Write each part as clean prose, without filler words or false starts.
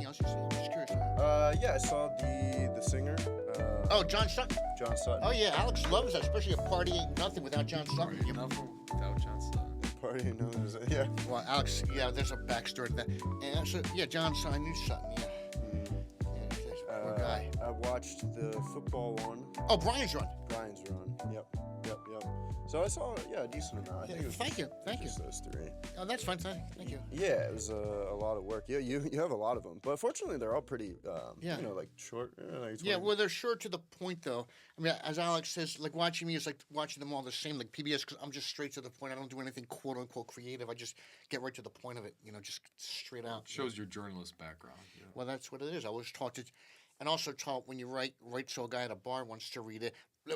else you saw? I'm just curious. Yeah, I saw the singer. Oh, John Sutton. John Sutton. Oh yeah, Alex loves that, especially a Party Ain't Nothing without John Sutton. Party nothing without John Sutton. Party Ain't Nothing. Yeah. Well, Alex, yeah, there's a backstory to that. And so, yeah, John Sutton, I knew Sutton, yeah. Poor guy. I watched the football one. Oh, Brian's Run. Brian's Run. Yep. So I saw, a decent amount. I think it was Thank you. just those three. Oh, that's fine. Thank you. Yeah, it was a lot of work. Yeah, you have a lot of them, but fortunately they're all pretty, like short. Like Yeah, well, they're short to the point, though. I mean, as Alex says, like watching me is like watching them all the same, like PBS, because I'm just straight to the point. I don't do anything quote unquote creative. I just get right to the point of it, just straight out. Shows your journalist background. Yeah. Well, that's what it is. I was taught to, and also taught when you write so a guy at a bar wants to read it.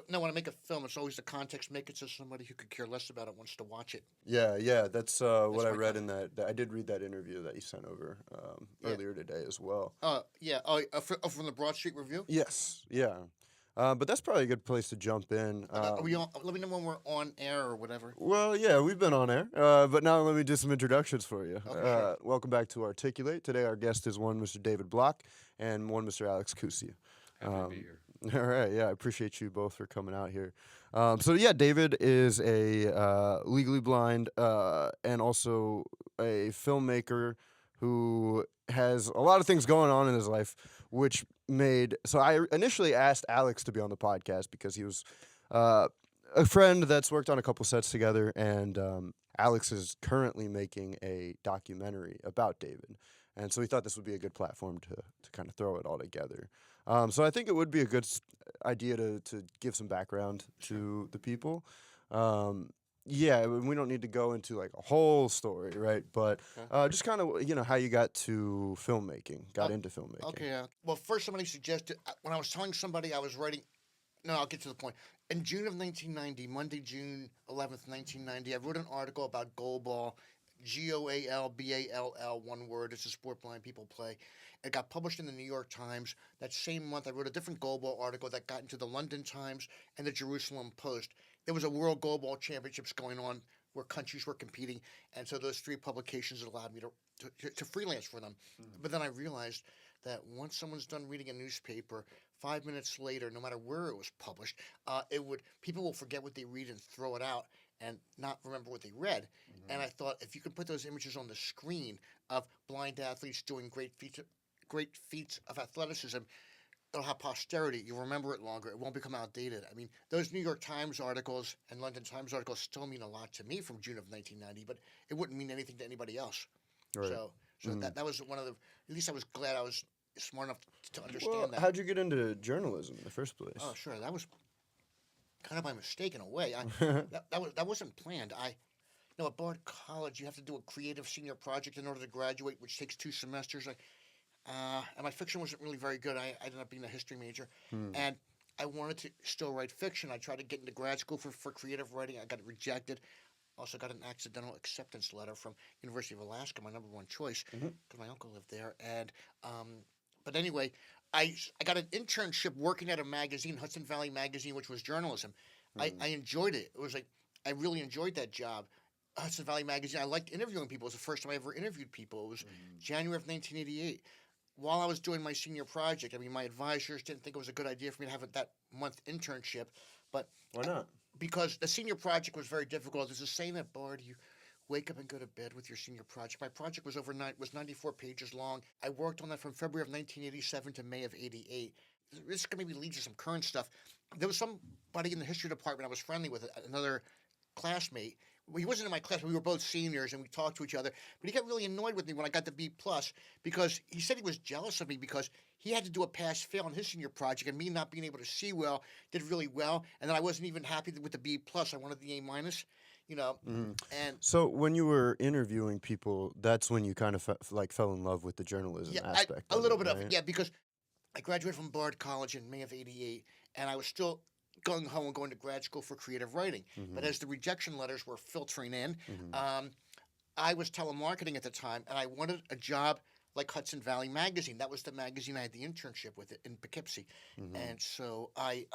No, when I make a film, it's always the context. Make it so somebody who could care less about it wants to watch it. Yeah, that's what I read in that. I did read that interview that you sent over earlier today as well. From the Broad Street Review? Yes, yeah. But that's probably a good place to jump in. Are we on, let me know when we're on air or whatever. Well, yeah, we've been on air. But now let me do some introductions for you. Okay, sure. Welcome back to Articulate. Today our guest is one Mr. David Block and one Mr. Alex Kucy. Happy to be here. All right, yeah, I appreciate you both for coming out here. David is a legally blind and also a filmmaker who has a lot of things going on in his life, which made... So I initially asked Alex to be on the podcast because he was a friend that's worked on a couple sets together, and Alex is currently making a documentary about David. And so we thought this would be a good platform to kind of throw it all together. So I think it would be a good idea to give some background to the people. Yeah, we don't need to go into like a whole story, right? But just kind of, how you got to filmmaking, into filmmaking. Okay, well, first somebody suggested, when I was telling somebody I was writing, no, I'll get to the point. In June of 1990, Monday, June 11th, 1990, I wrote an article about goalball, GOALBALL, one word. It's a sport blind people play. It got published in the New York Times. That same month, I wrote a different goalball article that got into the London Times and the Jerusalem Post. There was a World Goalball Championships going on where countries were competing, and so those three publications allowed me to freelance for them. But then I realized that once someone's done reading a newspaper, 5 minutes later, no matter where it was published, people will forget what they read and throw it out and not remember what they read. Mm-hmm. And I thought, if you could put those images on the screen of blind athletes doing great feats of athleticism, it'll have posterity. You'll remember it longer. It won't become outdated. I mean, those New York Times articles and London Times articles still mean a lot to me from June of 1990, but it wouldn't mean anything to anybody else. Right. So that was one of the, at least I was glad I was smart enough to understand that. How'd you get into journalism in the first place? Oh, sure. That was kind of my mistake in a way. That wasn't planned. At Bard College, you have to do a creative senior project in order to graduate, which takes 2 semesters. And my fiction wasn't really very good. I ended up being a history major. And I wanted to still write fiction. I tried to get into grad school for creative writing. I got rejected. Also got an accidental acceptance letter from University of Alaska, my number one choice, because my uncle lived there. And but anyway, I got an internship working at a magazine, Hudson Valley Magazine, which was journalism. I enjoyed it. It was like, I really enjoyed that job. Hudson Valley Magazine, I liked interviewing people. It was the first time I ever interviewed people. It was January of 1988. While I was doing my senior project, I mean, my advisors didn't think it was a good idea for me to have that month internship. But why not? Because the senior project was very difficult. There's a saying at Bard, you wake up and go to bed with your senior project. My project was was 94 pages long. I worked on that from February of 1987 to May of 88. This maybe leads to some current stuff. There was somebody in the history department I was friendly with, another classmate. He wasn't in my class, but we were both seniors, and we talked to each other. But he got really annoyed with me when I got the B+, because he said he was jealous of me because he had to do a pass-fail on his senior project, and me not being able to see well did really well. And then I wasn't even happy with the B+. I wanted the A-. And so when you were interviewing people, that's when you kind of fell in love with the journalism aspect. A little bit of it, because I graduated from Bard College in May of 88, and I was still going home and going to grad school for creative writing. But as the rejection letters were filtering in, I was telemarketing at the time, and I wanted a job like Hudson Valley Magazine. That was the magazine I had the internship with in Poughkeepsie. And so I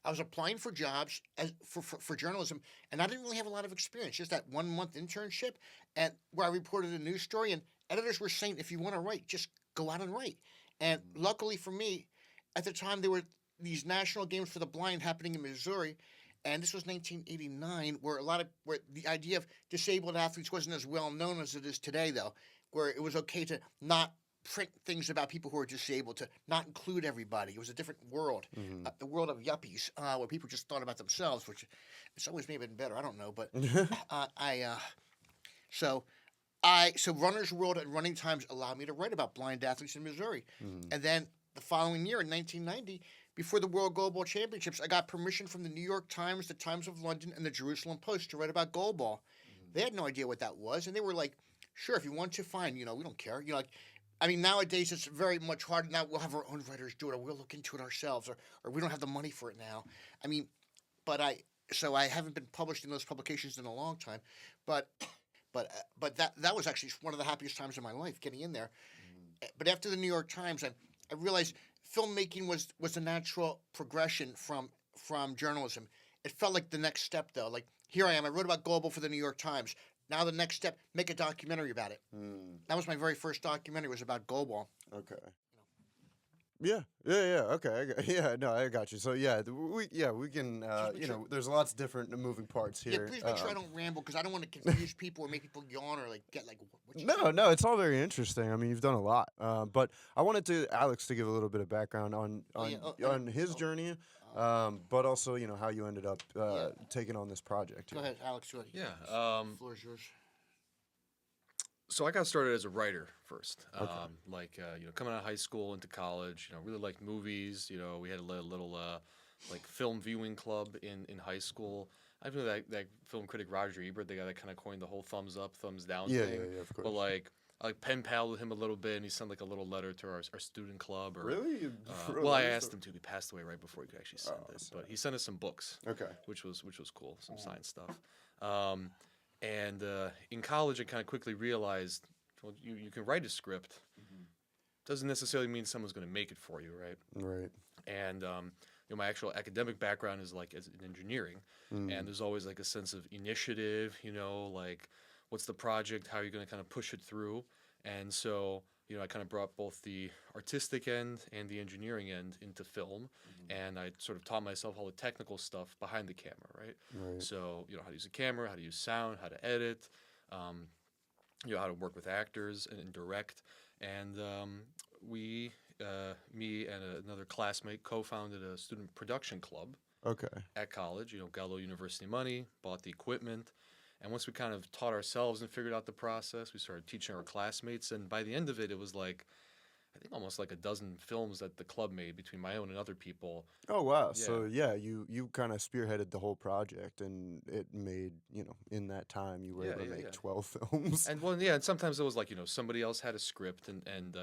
was applying for jobs for journalism, and I didn't really have a lot of experience, just that 1 month internship, and where I reported a news story, and editors were saying, if you want to write, just go out and write. And luckily for me, at the time there were these national games for the blind happening in Missouri, and this was 1989, where the idea of disabled athletes wasn't as well known as it is today, though, where it was okay to not print things about people who are disabled, to not include everybody. It was a different world, the world of yuppies, where people just thought about themselves, which it's always maybe been better. I don't know, but so Runner's World and Running Times allowed me to write about blind athletes in Missouri, and then the following year in 1990. Before the World Goalball Championships, I got permission from the New York Times, the Times of London, and the Jerusalem Post to write about goalball. They had no idea what that was, and they were like, "Sure, if you want to, fine. We don't care." Nowadays it's very much harder. Now we'll have our own writers do it, or we'll look into it ourselves, or we don't have the money for it now. So I haven't been published in those publications in a long time, but that was actually one of the happiest times of my life, getting in there. But after the New York Times, I realized filmmaking was a natural progression from journalism. It felt like the next step, though. Like, here I am. I wrote about goalball for the New York Times. Now the next step, make a documentary about it. That was my very first documentary. Was about goalball. Okay. Yeah. Okay. I got you. So we can. There's lots of different moving parts here. Yeah, please make sure I don't ramble, because I don't want to confuse people or make people yawn or get like. No, it's all very interesting. I mean, you've done a lot. But I wanted Alex to give a little bit of background on his journey, but also how you ended up taking on this project. Go ahead, Alex. Yeah. The floor is yours. So I got started as a writer first. Okay. Coming out of high school into college, really liked movies. We had a little film viewing club in high school. I know that film critic Roger Ebert, the guy that kind of coined the whole thumbs up, thumbs down thing. Yeah, of course. But I pen pal with him a little bit, and he sent a little letter to our student club. Really? Well, I asked him to. He passed away right before he could actually send it, sorry. but he sent us some books. Okay. Which was cool, some science stuff. And in college, I kind of quickly realized, well, you can write a script. Doesn't necessarily mean someone's going to make it for you, right? Right. And my actual academic background is as in engineering, and there's always a sense of initiative. What's the project? How are you going to kind of push it through? And so I kind of brought both the artistic end and the engineering end into film, and I sort of taught myself all the technical stuff behind the camera, right? So how to use a camera, how to use sound, how to edit, how to work with actors and direct. And me and another classmate co-founded a student production club. Okay. At college. Got a little university money, bought the equipment. And once we kind of taught ourselves and figured out the process, we started teaching our classmates. And by the end of it, it was I think almost a dozen films that the club made between my own and other people. Oh, wow. Yeah. So, you kind of spearheaded the whole project, and it made, in that time, you were able to make 12 films. And, and sometimes it was somebody else had a script, and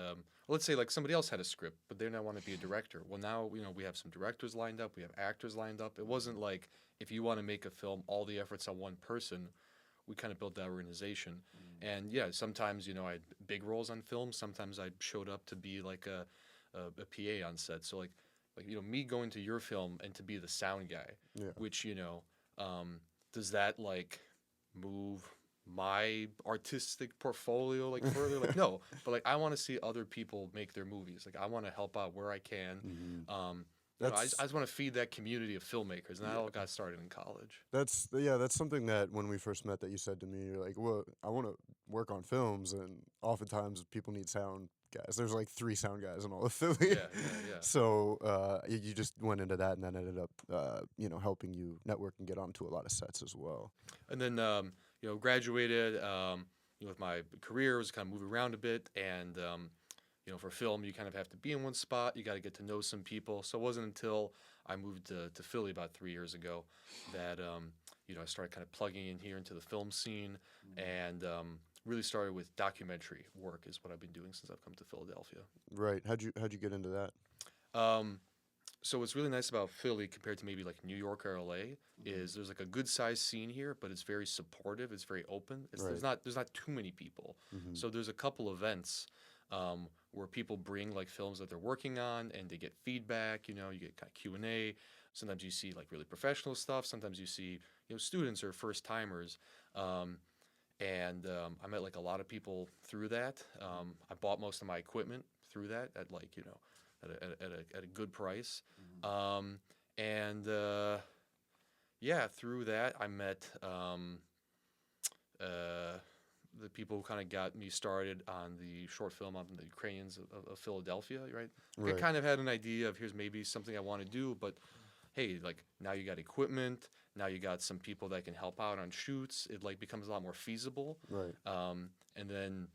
let's say somebody else had a script, but they now want to be a director. Well, now, we have some directors lined up, we have actors lined up. It wasn't if you want to make a film, all the effort's on one person. We kind of built that organization. And sometimes, I had big roles on film. Sometimes I showed up to be a PA on set. So me going to your film and to be the sound guy, which, does that move my artistic portfolio further? No, but I want to see other people make their movies. I want to help out where I can. I just want to feed that community of filmmakers, and that all got started in college. That's something that when we first met that you said to me, you're like, well, I want to work on films, and oftentimes people need sound guys. There's 3 sound guys in all of Philly. Yeah. So you just went into that, and then ended up, helping you network and get onto a lot of sets as well. And then, graduated, with my career, was kind of moving around a bit, and for film, you kind of have to be in one spot. You got to get to know some people. So it wasn't until I moved to Philly about 3 years ago that I started kind of plugging in here into the film scene, and really started with documentary work is what I've been doing since I've come to Philadelphia. Right. How'd you get into that? So what's really nice about Philly compared to maybe New York or LA is there's a good sized scene here, but it's very supportive. It's very open. There's not too many people. So there's a couple events where people bring films that they're working on, and they get feedback. You get kind of Q&A. Sometimes you see really professional stuff. Sometimes you see students or first timers. and I met like a lot of people through that. I bought most of my equipment through that at like at a good price, and yeah, through that I met the people who kind of got me started on the short film on the Ukrainians of Philadelphia, right? I Right. kind of had an idea of here's maybe something I want to do, but hey, like now you got equipment, now you got some people that can help out on shoots. It like becomes a lot more feasible. Right. And then,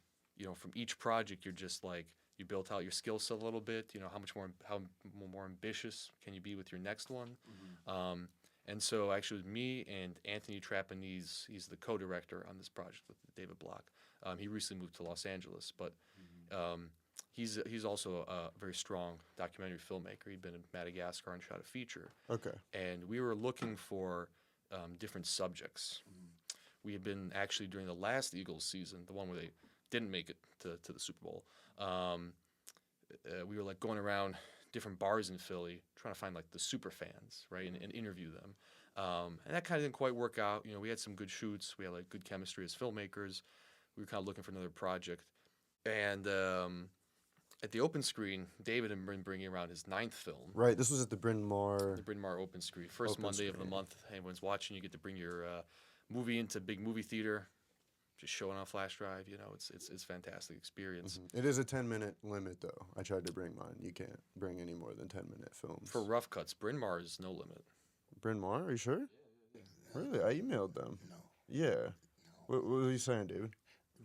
from each project, you're just like you built out your skill set a little bit. How more ambitious can you be with your next one? And so actually, with me and Anthony Trapanese, he's the co-director on this project with David Block. He recently moved to Los Angeles, but he's also a very strong documentary filmmaker. He'd been in Madagascar and shot a feature. Okay. And we were looking for different subjects. We had been actually during the last Eagles season, the one where they didn't make it to the Super Bowl. We were like going around different bars in Philly trying to find like the super fans, right, and interview them. And that kind of didn't quite work out. We had some good shoots. We had like good chemistry as filmmakers. We were kind of looking for another project. And at the open screen, David had been bringing around his 9th film. Right. This was at the Bryn Mawr. The Bryn Mawr open screen. First Open Monday of the screen. month. Everyone's watching. You get to bring your movie into big movie theater. Just showing on a flash drive. It's a fantastic experience. It is a 10-minute limit, though. I tried to bring mine. You can't bring any more than 10-minute films. For rough cuts, Bryn Mawr is no limit. Bryn Mawr, are you sure? Really? I emailed them. No. Yeah. What were you saying, David?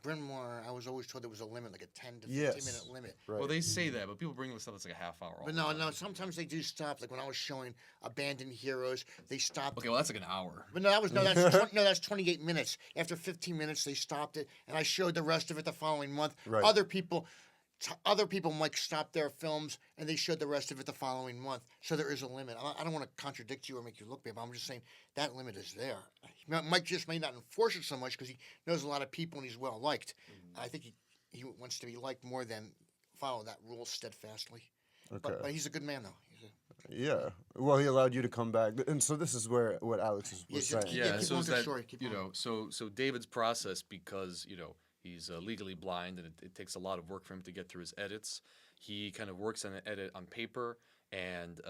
Bryn Mawr, I was always told there was a limit, like a 10 to 15 Yes. minute limit. Right. Well, they say that, but people bring this stuff that's like a half hour. all But the no, time. sometimes they do stop. Like when I was showing Abandoned Heroes, they stopped. Okay, well that's like an hour. But that's that's 28 minutes. After 15 minutes, they stopped it, and I showed the rest of it the following month. Right. Other people might stop their films, and they showed the rest of it the following month. So there is a limit. I don't want to contradict you or make you look bad, but I'm just saying that limit is there. Mike just may not enforce it so much because he knows a lot of people and he's well liked. I think he wants to be liked more than follow that rule steadfastly. Okay. But he's a good man, though. Yeah. Well, he allowed you to come back, and so this is what Alex was Yes, saying. yeah, Yeah, keep so on is with the that story, keep on. so David's process, because he's legally blind and it takes a lot of work for him to get through his edits. He kind of works on an edit on paper and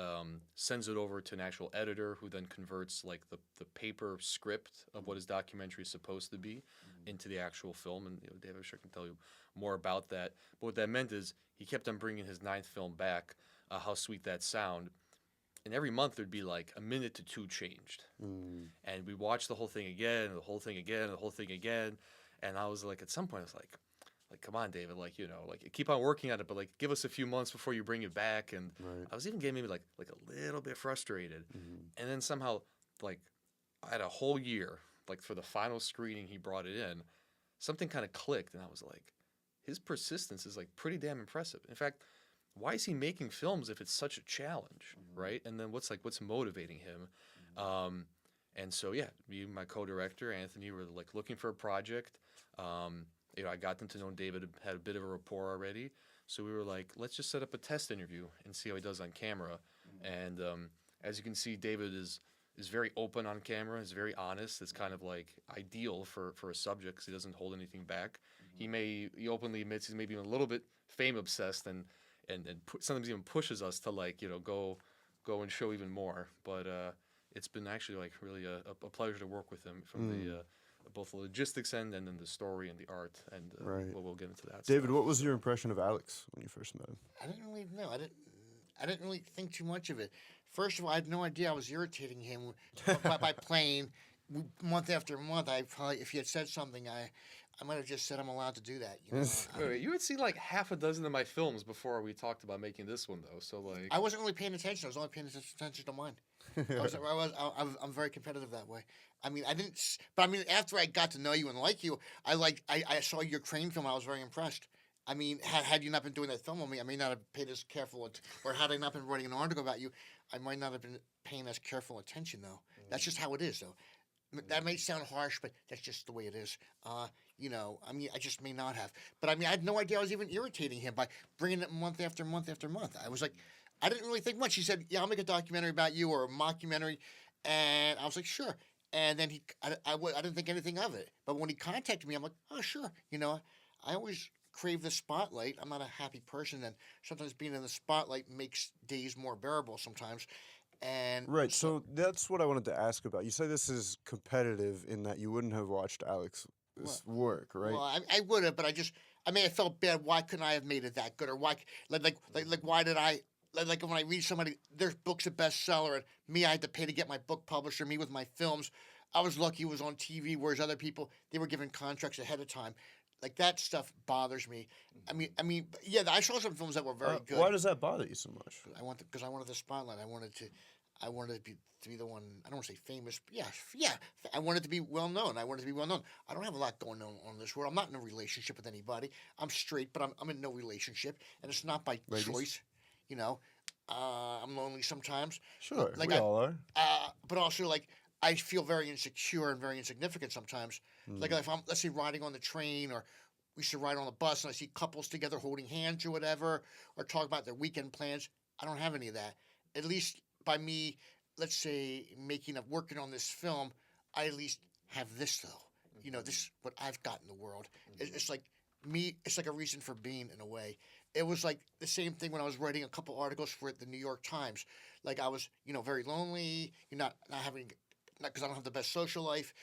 sends it over to an actual editor who then converts like the paper script of what his documentary is supposed to be into the actual film. And David, I'm sure can tell you more about that. But what that meant is he kept on bringing his 9th film back. How Sweet That Sound. And every month there'd be like a minute to 2 changed. And we watched the whole thing again, and the whole thing again, and the whole thing again. And I was like, at some point, I was like, come on, David, like keep on working on it, but like give us a few months before you bring it back. And Right. I was even getting maybe like a little bit frustrated. And then somehow, like, I had a whole year, like for the final screening, he brought it in. Something kind of clicked, and I was like, his persistence is like pretty damn impressive. In fact, why is he making films if it's such a challenge, right? And then what's motivating him? And so yeah, me and my co-director Anthony were like looking for a project. I got them to know David had a bit of a rapport already, so we were like, let's just set up a test interview and see how he does on camera. And as you can see, David is very open on camera. He's very honest. It's kind of like ideal for a subject because he doesn't hold anything back. He openly admits he's maybe a little bit fame obsessed and sometimes even pushes us to like go and show even more. But it's been actually like really a pleasure to work with him from the both the logistics end and then the story and the art, and Right. we'll get into that. David, stuff. what was your impression of Alex when you first met him? I didn't really know. I didn't really think too much of it. First of all, I had no idea I was irritating him by playing month after month. I probably, if he had said something, I might have just said I'm allowed to do that. Wait, you had seen like half a dozen of my films before we talked about making this one, though. So like, I wasn't really paying attention. I was only paying attention to mine. I'm very competitive that way. I mean, I didn't. But I mean, after I got to know you and like you, I saw your Crane film. I was very impressed. I mean, had you not been doing that film with me, I may not have paid as careful, or had I not been writing an article about you, I might not have been paying as careful attention, though. That's just how it is, though. That may sound harsh, but that's just the way it is. I mean, I just may not have. But I mean, I had no idea I was even irritating him by bringing it month after month after month. I was like, I didn't really think much. He said, yeah, I'll make a documentary about you or a mockumentary. And I was like, sure. And then I didn't think anything of it. But when he contacted me, I'm like, oh, sure. I always crave the spotlight. I'm not a happy person, and sometimes being in the spotlight makes days more bearable sometimes. And Right. So that's what I wanted to ask about. You say this is competitive in that you wouldn't have watched Alex's work, right? well, I would have, but I felt bad. Why couldn't I have made it that good? Or why, why did I, like when I read somebody, their book's a bestseller, and me, I had to pay to get my book published, or me with my films. I was lucky it was on TV, whereas other people, they were given contracts ahead of time. Like that stuff bothers me. Yeah, I saw some films that were very good. Why does that bother you so much? Because I wanted the spotlight. I wanted to be the one. I don't want to say famous, but yeah. I wanted to be well known. I don't have a lot going on in this world. I'm not in a relationship with anybody. I'm straight, but I'm in no relationship, and it's not by choice. I'm lonely sometimes. Sure, like we all are. But also like I feel very insecure and very insignificant sometimes. Like if I'm, let's say, riding on the train, or we should ride on the bus, and I see couples together holding hands or whatever, or talk about their weekend plans. I don't have any of that. At least by me, let's say, working on this film, I at least have this though. This what I've got in the world. It's like me. It's like a reason for being in a way. It was like the same thing when I was writing a couple articles for the New York Times. Like I was, very lonely. Not because I don't have the best social life,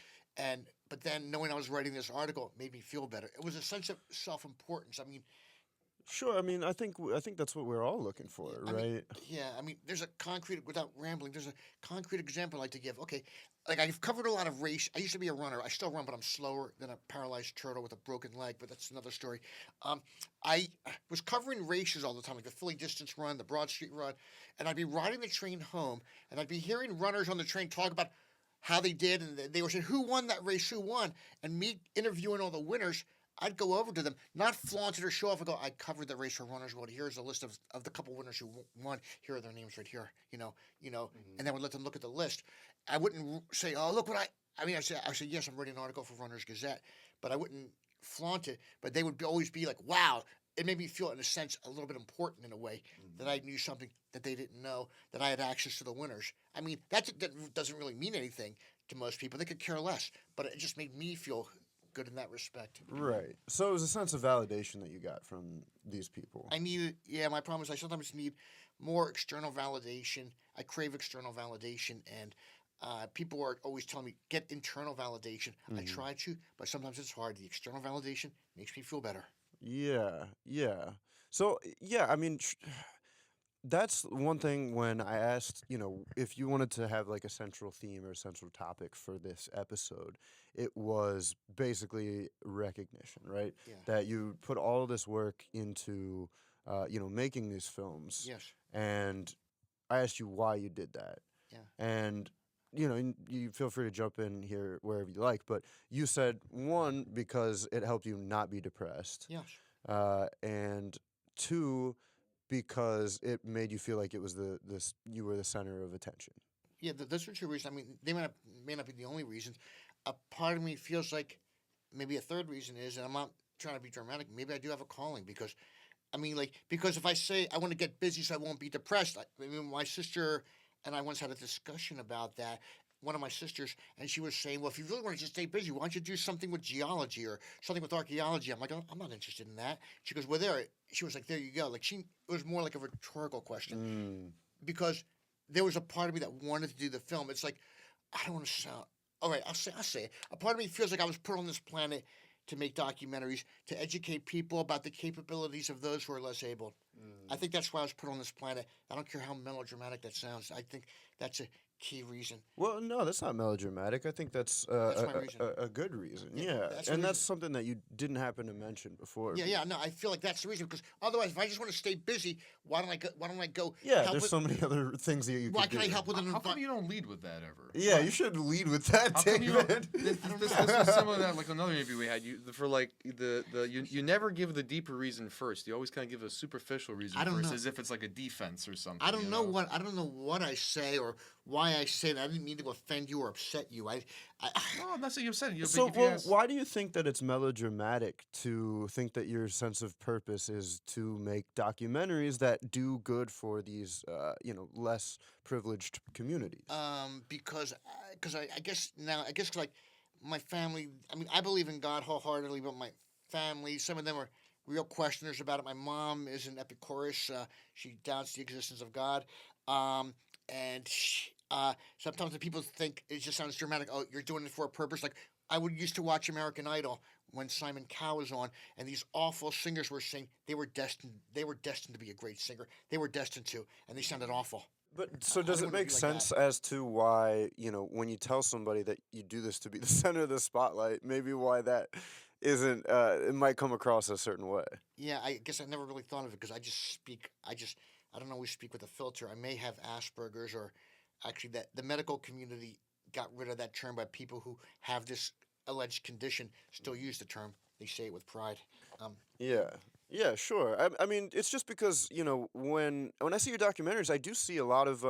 but then knowing I was writing this article made me feel better. It was a sense of self-importance. Sure. I think that's what we're all looking for, right? There's a concrete, without rambling, there's a concrete example I like to give. Okay, like I've covered a lot of race. I used to be a runner. I still run, but I'm slower than a paralyzed turtle with a broken leg, but that's another story. I was covering races all the time, like the Philly Distance Run, the Broad Street Run, and I'd be riding the train home, and I'd be hearing runners on the train talk about how they did, and they were saying, who won that race, who won? And me interviewing all the winners, I'd go over to them, not flaunt it or show off. I go, I covered the race for Runners World. Here's a list of the couple winners who won. Here are their names right here. And I would let them look at the list. I wouldn't say, oh, look what I say, yes, I'm writing an article for Runners Gazette, but I wouldn't flaunt it. But they would always be like, wow. It made me feel, in a sense, a little bit important in a way, that I knew something that they didn't know, that I had access to the winners. That doesn't really mean anything to most people. They could care less, but it just made me feel good in that respect. Right. So it was a sense of validation that you got from these people. My problem is I sometimes need more external validation. I crave external validation, and people are always telling me, get internal validation. I try to, but sometimes it's hard. The external validation makes me feel better. Yeah. So, that's one thing when I asked, if you wanted to have like a central theme or a central topic for this episode, it was basically recognition, right? Yeah. That you put all this work into, making these films. Yes. And I asked you why you did that. Yeah. And, you feel free to jump in here wherever you like, but you said, one, because it helped you not be depressed. Yes. And two, because it made you feel like it was you were the center of attention. Yeah, those are two reasons. They may not be the only reasons. A part of me feels like maybe a third reason is, and I'm not trying to be dramatic, maybe I do have a calling because if I say I want to get busy so I won't be depressed, my sister and I once had a discussion about that. One of my sisters, and she was saying, well, if you really want to just stay busy, why don't you do something with geology or something with archaeology? I'm like, oh, I'm not interested in that. She goes, well, she was like, there you go. Like it was more like a rhetorical question because there was a part of me that wanted to do the film. It's like, I don't want to sound, all right, I'll say it. A part of me feels like I was put on this planet to make documentaries, to educate people about the capabilities of those who are less able. I think that's why I was put on this planet. I don't care how melodramatic that sounds. I think that's a key reason. Well, no, that's not melodramatic. I think that's my reason. a good reason. Yeah, that's something that you didn't happen to mention before. Yeah. No, I feel like that's the reason because otherwise, if I just want to stay busy, why don't I go? Yeah, there's so many other things that you. Why can I help with an? How come you don't lead with that ever? Yeah, you should lead with that, David. This was some of that, like another interview we had. You never give the deeper reason first. You always kind of give a superficial reason first, as if it's like a defense or something. I don't know what I say or why why I say that. I didn't mean to offend you or upset you. No, I'm not saying you're upsetting you. So, But if you well, ask, why do you think that it's melodramatic to think that your sense of purpose is to make documentaries that do good for these, less privileged communities? Because I guess now, I guess like my family, I mean, I believe in God wholeheartedly, but my family, some of them are real questioners about it. My mom is an Epicurus. She doubts the existence of God. Um, and sometimes the people think it just sounds dramatic. Oh, you're doing it for a purpose. Like I would used to watch American Idol when Simon Cowell was on, and these awful singers were saying they were destined. They were destined to be a great singer. They were destined to, and they sounded awful. But so I does don't it want to make be like that. sense as to why, when you tell somebody that you do this to be the center of the spotlight, maybe why that isn't, it might come across a certain way? Yeah, I guess I never really thought of it because I just speak. I don't always speak with a filter. I may have Asperger's, or actually, that the medical community got rid of that term, but people who have this alleged condition still use the term. They say it with pride. Um, Yeah. Yeah, sure. I mean, it's just because, when I see your documentaries, I do see a lot of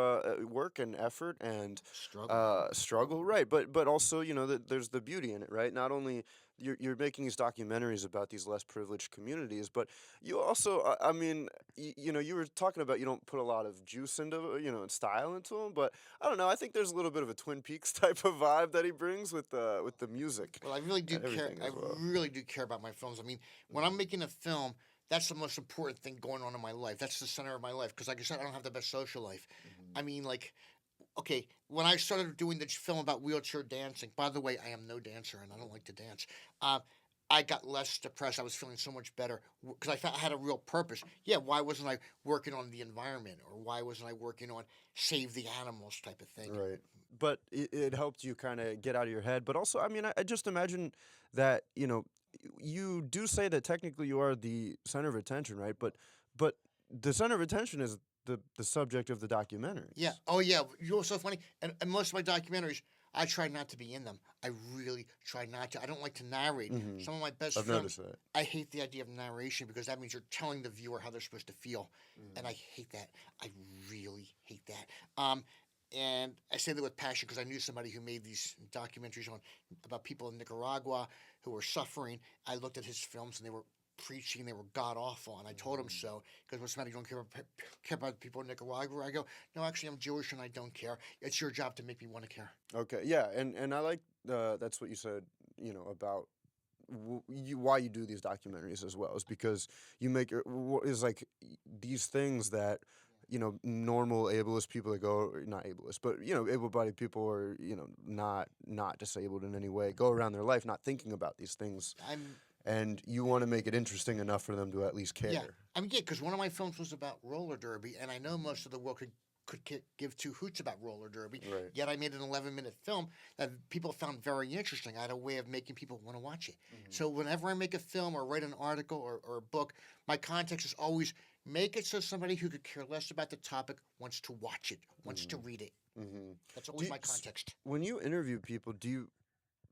work and effort and struggle. struggle, right? But also, there's the beauty in it, right? Not only you're making these documentaries about these less privileged communities, but you also, I mean, you were talking about you don't put a lot of juice into, and style into them, but I don't know. I think there's a little bit of a Twin Peaks type of vibe that he brings with the music Well, I really do and care. everything I as well. really do care about my films. I mean, when I'm making a film, that's the most important thing going on in my life. That's the center of my life. Because, like I said, I don't have the best social life. I mean, like, okay, when I started doing this film about wheelchair dancing, by the way, I am no dancer and I don't like to dance. Uh, I got less depressed. I was feeling so much better because I had a real purpose. Yeah, why wasn't I working on the environment, or why wasn't I working on save the animals type of thing? Right. But it helped you kind of get out of your head. But also, I mean, I just imagine that, you do say that technically you are the center of attention, right? But the center of attention is the subject of the Yeah. documentaries. Oh, yeah. You know what's so funny? And most of my documentaries, I try not to be in them. I really try not to. I don't like to narrate. Hmm. Some of my best I've films, noticed that. I hate the idea of narration because that means you're telling the viewer how they're supposed to feel, and I hate that. I really hate that. And I say that with passion because I knew somebody who made these documentaries on about people in Nicaragua who were suffering. I looked at his films and they were preaching, they were god awful, and I told him so because when somebody don't care about the people in Nicaragua, I go, no, actually, I'm Jewish and I don't care. It's your job to make me want to care. Okay. Yeah. And I like that's what you said, about why you do these documentaries as well, is because you make is like these things that normal ableist people that go, not ableist, but able-bodied people, or not disabled in any way, go around their life not thinking about these things, I'm and you want to make it interesting enough for them to at least Yeah, care. I mean, yeah, because one of my films was about roller derby, and I know most of the world could give two hoots about roller derby. Right. Yet I made an 11-minute film that people found very interesting. I had a way of making people want to watch it. So whenever I make a film or write an article or a book, my context is always make it so somebody who could care less about the topic wants to watch it, wants to read it. Mm-hmm. That's always my context. When you interview people, do you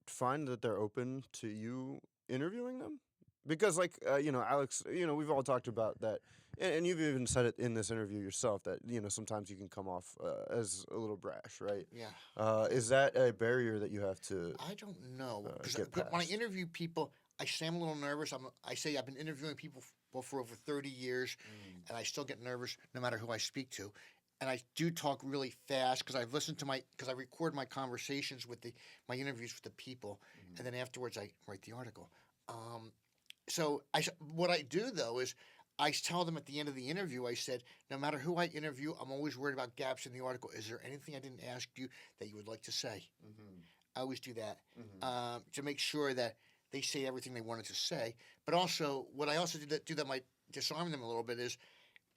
find that they're open to you interviewing them? Because, like, Alex, we've all talked about that, and you've even said it in this interview yourself that sometimes you can come off as a little brash, right? Yeah. Is that a barrier that you have to I don't know because get when I past? interview people, I say I'm a little nervous. I say I've been interviewing people for over 30 years, and I still get nervous no matter who I speak to. And I do talk really fast because I've listened to because I record my conversations with my interviews with the people, and then afterwards I write the article. So what I do though is I tell them at the end of the interview, I said, no matter who I interview, I'm always worried about gaps in the article. Is there anything I didn't ask you that you would like to say? I always do that to make sure that they say everything they wanted to say. But also, what I also do that might disarm them a little bit is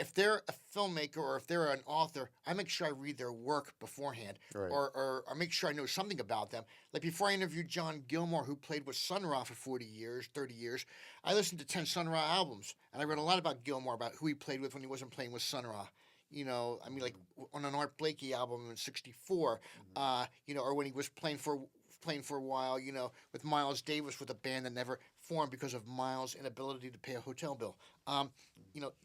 if they're a filmmaker or if they're an author, I make sure I read their work beforehand, Right. or make sure I know something about them. Like before I interviewed John Gilmore, who played with Sun Ra for 40 years, 30 years, I listened to 10 Sun Ra albums, and I read a lot about Gilmore, about who he played with when he wasn't playing with Sun Ra. I mean, like on an Art Blakey album in '64, or when he was playing for a while, with Miles Davis with a band that never formed because of Miles' inability to pay a hotel bill.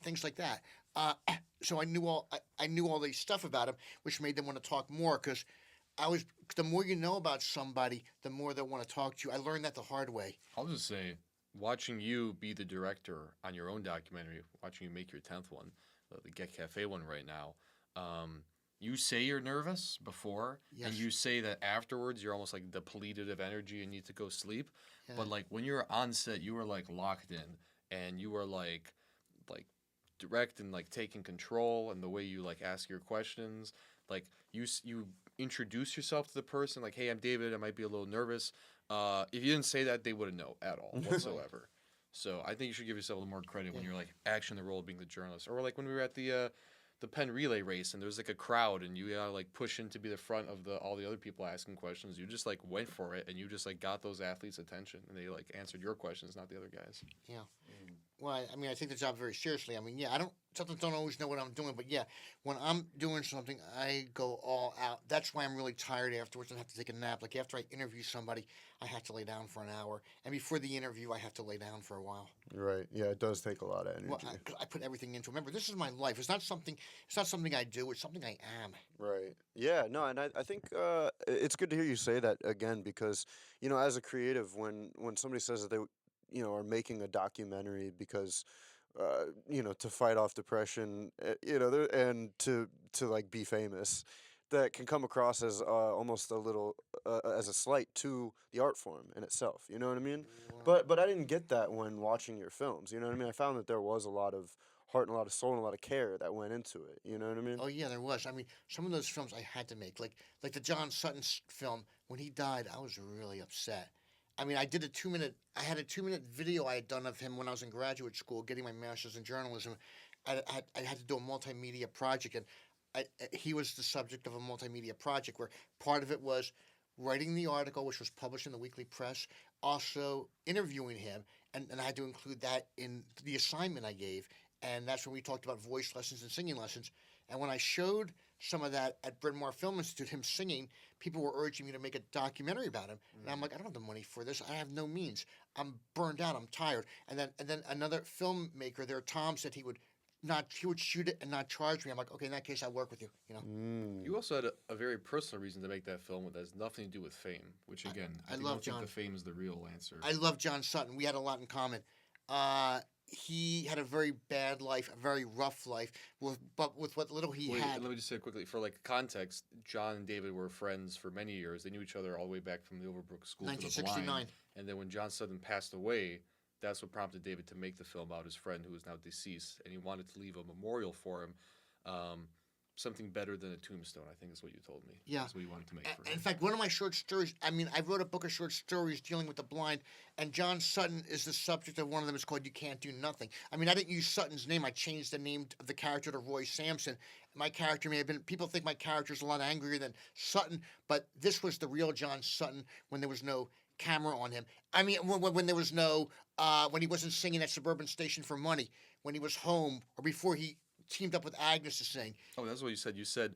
Things like that. Uh, so I knew all this stuff about him, which made them want to talk more because the more you know about somebody, the more they'll want to talk to you. I learned that the hard way. I'll just say, watching you be the director on your own documentary, watching you make your 10th one, the Get Cafe one right now, you say you're nervous before, and Yes. you say that afterwards you're almost like depleted of energy and need to go sleep. Yeah. But like when you're on set, you were like locked in, and you were like direct and like taking control, and the way you like ask your questions, like you introduce yourself to the person, like, hey, I'm David, I might be a little nervous. If you didn't say that, they wouldn't know at all whatsoever. So I think you should give yourself a little more credit when you're like actually in the role of being the journalist, or like when we were at the pen relay race and there was like a crowd and you gotta like push in to be the front of all the other people asking questions. You just like went for it and you just like got those athletes' attention and they like answered your questions, not the other guys. Yeah. Well, I mean, I take the job very seriously. I mean, yeah, I sometimes don't always know what I'm doing, but yeah, when I'm doing something, I go all out. That's why I'm really tired afterwards and have to take a nap. Like after I interview somebody, I have to lay down for an hour, and before the interview, I have to lay down for a while. Right. Yeah, it does take a lot of energy. Well, 'cause I put everything into. Remember, this is my life. It's not something. It's not something I do. It's something I am. Right. Yeah. No, and I think it's good to hear you say that again because as a creative, when somebody says that they are making a documentary because to fight off depression, and to like be famous, that can come across as almost a little as a slight to the art form in itself. You know what I mean? But I didn't get that when watching your films. You know what I mean? I found that there was a lot of heart and a lot of soul and a lot of care that went into it. You know what I mean? Oh yeah, there was. I mean, some of those films I had to make, like the John Sutton film. When he died, I was really upset. I mean, I did a 2 minute. I had a 2 minute video I had done of him when I was in graduate school, getting my master's in journalism. I had to do a multimedia project, and he was the subject of a multimedia project where part of it was writing the article, which was published in the weekly press, also interviewing him, and I had to include that in the assignment I gave. And that's when we talked about voice lessons and singing lessons. And when I showed some of that at Bryn Mawr Film Institute, him singing, people were urging me to make a documentary about him. And I'm like, I don't have the money for this. I have no means. I'm burned out. I'm tired. And then another filmmaker there, Tom, said he would shoot it and not charge me. I'm like, okay, in that case, I'll work with you. You also had a very personal reason to make that film that has nothing to do with fame, which again, I love don't think John. the fame is the real answer. I love John Sutton. We had a lot in common. He had a very bad life, a very rough life, but with what little he Wait, had. and let me just say quickly, for like context, John and David were friends for many years. They knew each other all the way back from the Overbrook School for the 1969. Blind. And then when John Sutton passed away, that's what prompted David to make the film about his friend who is now deceased, and he wanted to leave a memorial for him. Something better than a tombstone, I think is what you told me. Yeah. That's what you wanted to make for him. In fact, one of my short stories, I mean, I wrote a book of short stories dealing with the blind, and John Sutton is the subject of one of them. It's called You Can't Do Nothing. I mean, I didn't use Sutton's name. I changed the name of the character to Roy Sampson. My character may have been, people think my character's a lot angrier than Sutton, but this was the real John Sutton when there was no camera on him. I mean, when there was no, when he wasn't singing at Suburban Station for money, when he was home, or before he teamed up with Agnes to sing. Oh, that's what you said. You said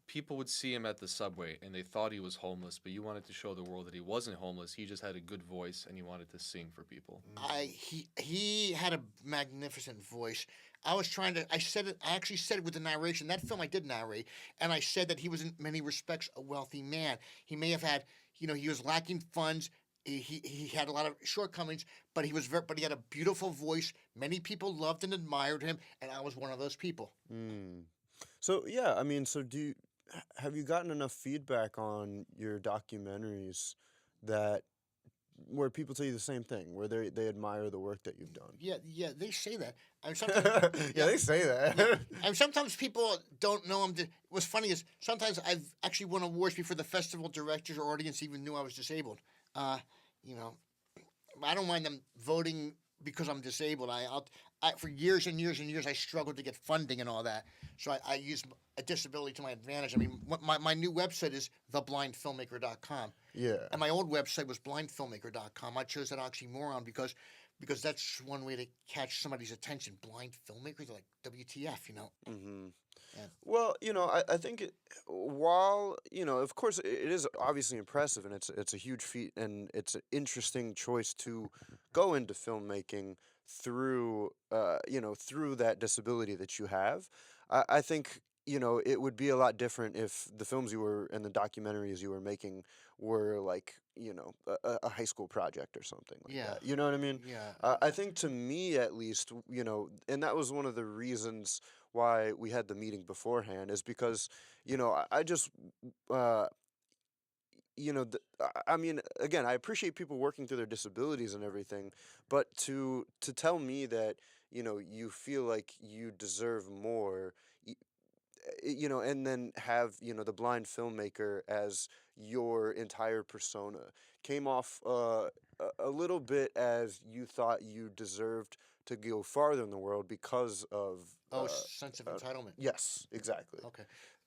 people would see him at the subway and they thought he was homeless, but you wanted to show the world that he wasn't homeless. He just had a good voice and he wanted to sing for people. He had a magnificent voice. I actually said it with the narration. That film I did narrate, and I said that he was in many respects a wealthy man. He may have had, he was lacking funds. He had a lot of shortcomings, but he had a beautiful voice. Many people loved and admired him, and I was one of those people. So yeah, I mean, have you gotten enough feedback on your documentaries where people tell you the same thing, where they admire the work that you've done? Yeah, they say that. I mean, sometimes, yeah, they say that. And sometimes people don't know him. What's funny is sometimes I've actually won awards before the festival directors or audience even knew I was disabled. I don't mind them voting because I'm disabled. For years and years and years, I struggled to get funding and all that. So I use a disability to my advantage. I mean, my new website is theblindfilmmaker.com. Yeah. And my old website was blindfilmmaker.com. I chose that oxymoron because that's one way to catch somebody's attention. Blind filmmakers, like WTF, Mm-hmm. Yeah. Well, I think while, of course it is obviously impressive and it's a huge feat and it's an interesting choice to go into filmmaking through through that disability that you have. I think it would be a lot different if the films you were and the documentaries you were making were like a high school project or something like Yeah. that. You know what I mean? Yeah. I think to me at least, and that was one of the reasons why we had the meeting beforehand is because I just uh, I mean, again, I appreciate people working through their disabilities and everything, but to tell me that you feel like you deserve more, and then have the blind filmmaker as your entire persona came off a little bit as you thought you deserved to go farther in the world because of Sense of entitlement. yes, exactly. Okay.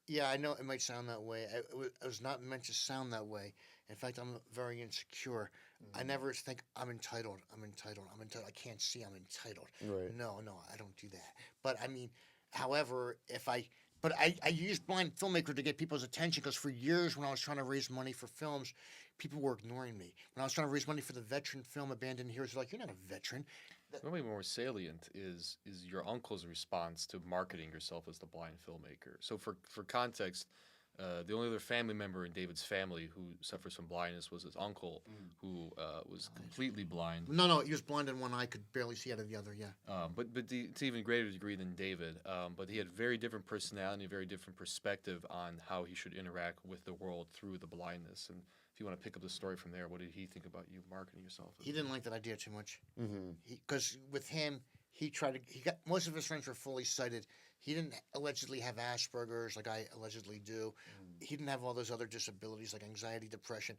Yeah, I know it might sound that way. It was not meant to sound that way. In fact, I'm very insecure. I never think I'm entitled. I'm entitled. I'm entitled. I can't see I'm entitled. Right. No, no, I don't do that. But I mean, however, I used Blind Filmmaker to get people's attention because for years when I was trying to raise money for films, people were ignoring me. When I was trying to raise money for the veteran film Abandoned Heroes, they're like, "You're not a veteran." Probably more salient is your uncle's response to marketing yourself as the blind filmmaker. So for context, the only other family member in David's family who suffers from blindness was his uncle, who was completely blind. No, no, he was blind in one eye, could barely see out of the other. Yeah. To even greater degree than David. But he had very different personality, a very different perspective on how he should interact with the world through the blindness. And if you want to pick up the story from there, what did he think about you marketing yourself? He didn't like that idea too much. Mm-hmm. Because with him, he got most of his friends were fully sighted. He didn't allegedly have Asperger's like I allegedly do. He didn't have all those other disabilities like anxiety, depression.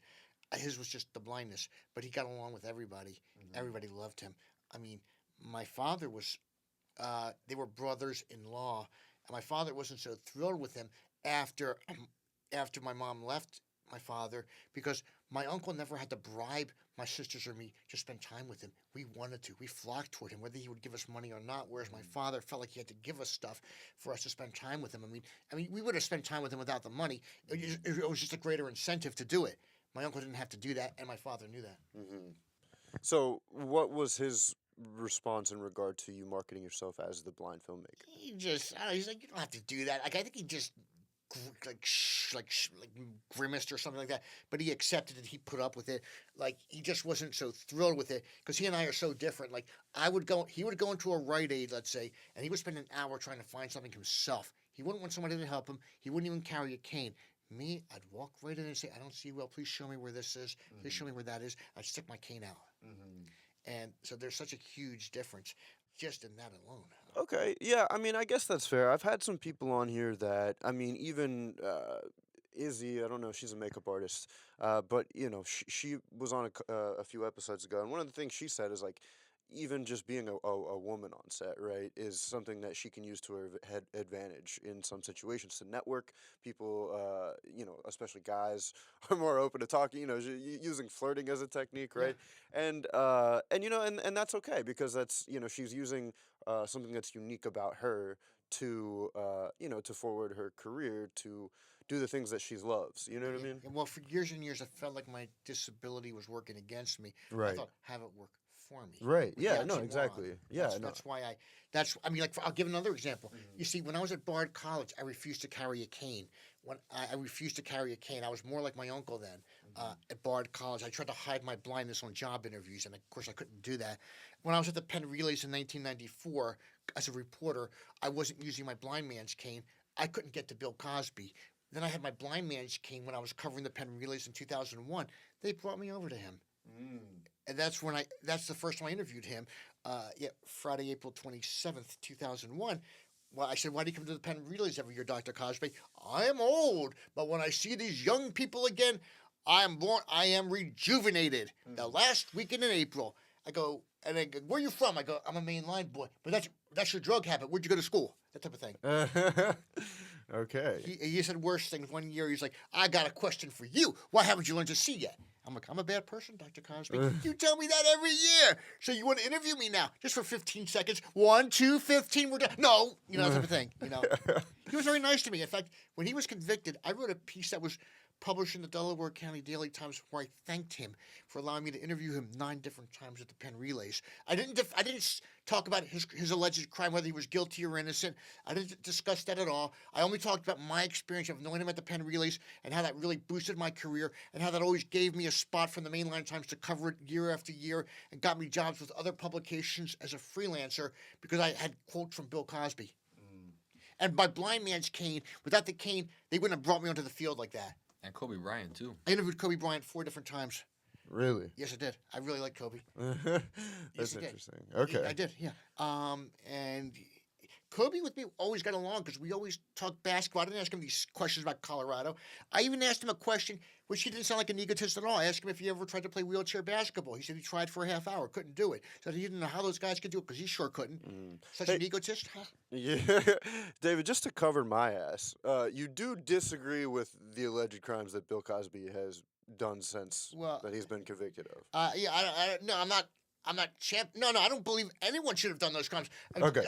His was just the blindness. But he got along with everybody. Everybody loved him. I mean, my father was. They were brothers-in-law, and my father wasn't so thrilled with him after my mom left my father because my uncle never had to bribe my sisters or me to spend time with him. We wanted to. We flocked toward him, whether he would give us money or not. Whereas my father felt like he had to give us stuff for us to spend time with him. I mean, we would have spent time with him without the money. It was just a greater incentive to do it. My uncle didn't have to do that, and my father knew that. Mm-hmm. So, what was his response in regard to you marketing yourself as the blind filmmaker? He's like, you don't have to do that. Like, I think he just like grimaced or something like that. But he accepted it. He put up with it. Like he just wasn't so thrilled with it because he and I are so different. Like he would go into a Rite Aid, let's say, and he would spend an hour trying to find something himself. He wouldn't want somebody to help him. He wouldn't even carry a cane. Me, I'd walk right in and say, I don't see well. Please show me where this is. Please show me where that is. I'd stick my cane out. And so there's such a huge difference just in that alone. Okay, yeah, I mean, I guess that's fair. I've had some people on here that, I mean, even Izzy, I don't know, she's a makeup artist, but, she was on a few episodes ago, and one of the things she said is, like, even just being a woman on set, right, is something that she can use to her advantage in some situations to network. People, especially guys, are more open to talking. Using flirting as a technique, right? Yeah. And that's okay because that's she's using something that's unique about her to to forward her career to do the things that she loves. You know what I mean? Well, for years and years, I felt like my disability was working against me. Right. I thought, have it work for me. Right. Yeah. No. Exactly. Yeah. That's why I mean, like, I'll give another example. You see, when I was at Bard College, I refused to carry a cane. When I refused to carry a cane, I was more like my uncle then. At Bard College, I tried to hide my blindness on job interviews, and of course, I couldn't do that. When I was at the Penn Relays in 1994, as a reporter, I wasn't using my blind man's cane. I couldn't get to Bill Cosby. Then I had my blind man's cane when I was covering the Penn Relays in 2001. They brought me over to him. And that's the first time I interviewed him. Friday, April 27th, 2001. Well, I said, why do you come to the Penn Relays every year, Dr. Cosby? I am old, but when I see these young people again, I am rejuvenated. The last weekend in April, I go, where are you from? I go, I'm a mainline boy. But that's your drug habit. Where'd you go to school? That type of thing. Okay. He said worse things. One year, he's like, I got a question for you. Why haven't you learned to see yet? I'm like, I'm a bad person, Dr. Cosby. You tell me that every year. So you want to interview me now, just for 15 seconds. 1, 2, 15, we're done. No, that type of thing. He was very nice to me. In fact, when he was convicted, I wrote a piece that was published in the Delaware County Daily Times, where I thanked him for allowing me to interview him 9 different times at the Penn Relays. I didn't talk about his alleged crime, whether he was guilty or innocent. I didn't discuss that at all. I only talked about my experience of knowing him at the Penn Relays and how that really boosted my career and how that always gave me a spot from the mainline Times to cover it year after year and got me jobs with other publications as a freelancer because I had quotes from Bill Cosby. And by blind man's cane, without the cane, they wouldn't have brought me onto the field like that. And Kobe Bryant too. I interviewed Kobe Bryant 4 different times. Really? Yes, I did. I really like Kobe. That's Yes, I did. interesting. Okay. I did, yeah. And Kobe with me always got along because we always talked basketball. I didn't ask him these questions about Colorado. I even asked him a question which he didn't sound like an egotist at all. I asked him if he ever tried to play wheelchair basketball. He said he tried for a half hour, couldn't do it. Said he didn't know how those guys could do it because he sure couldn't. Such an egotist, huh? Yeah, David. Just to cover my ass, you do disagree with the alleged crimes that Bill Cosby has done since that he's been convicted of. Yeah, no, I'm not. No, I don't believe anyone should have done those crimes. Okay.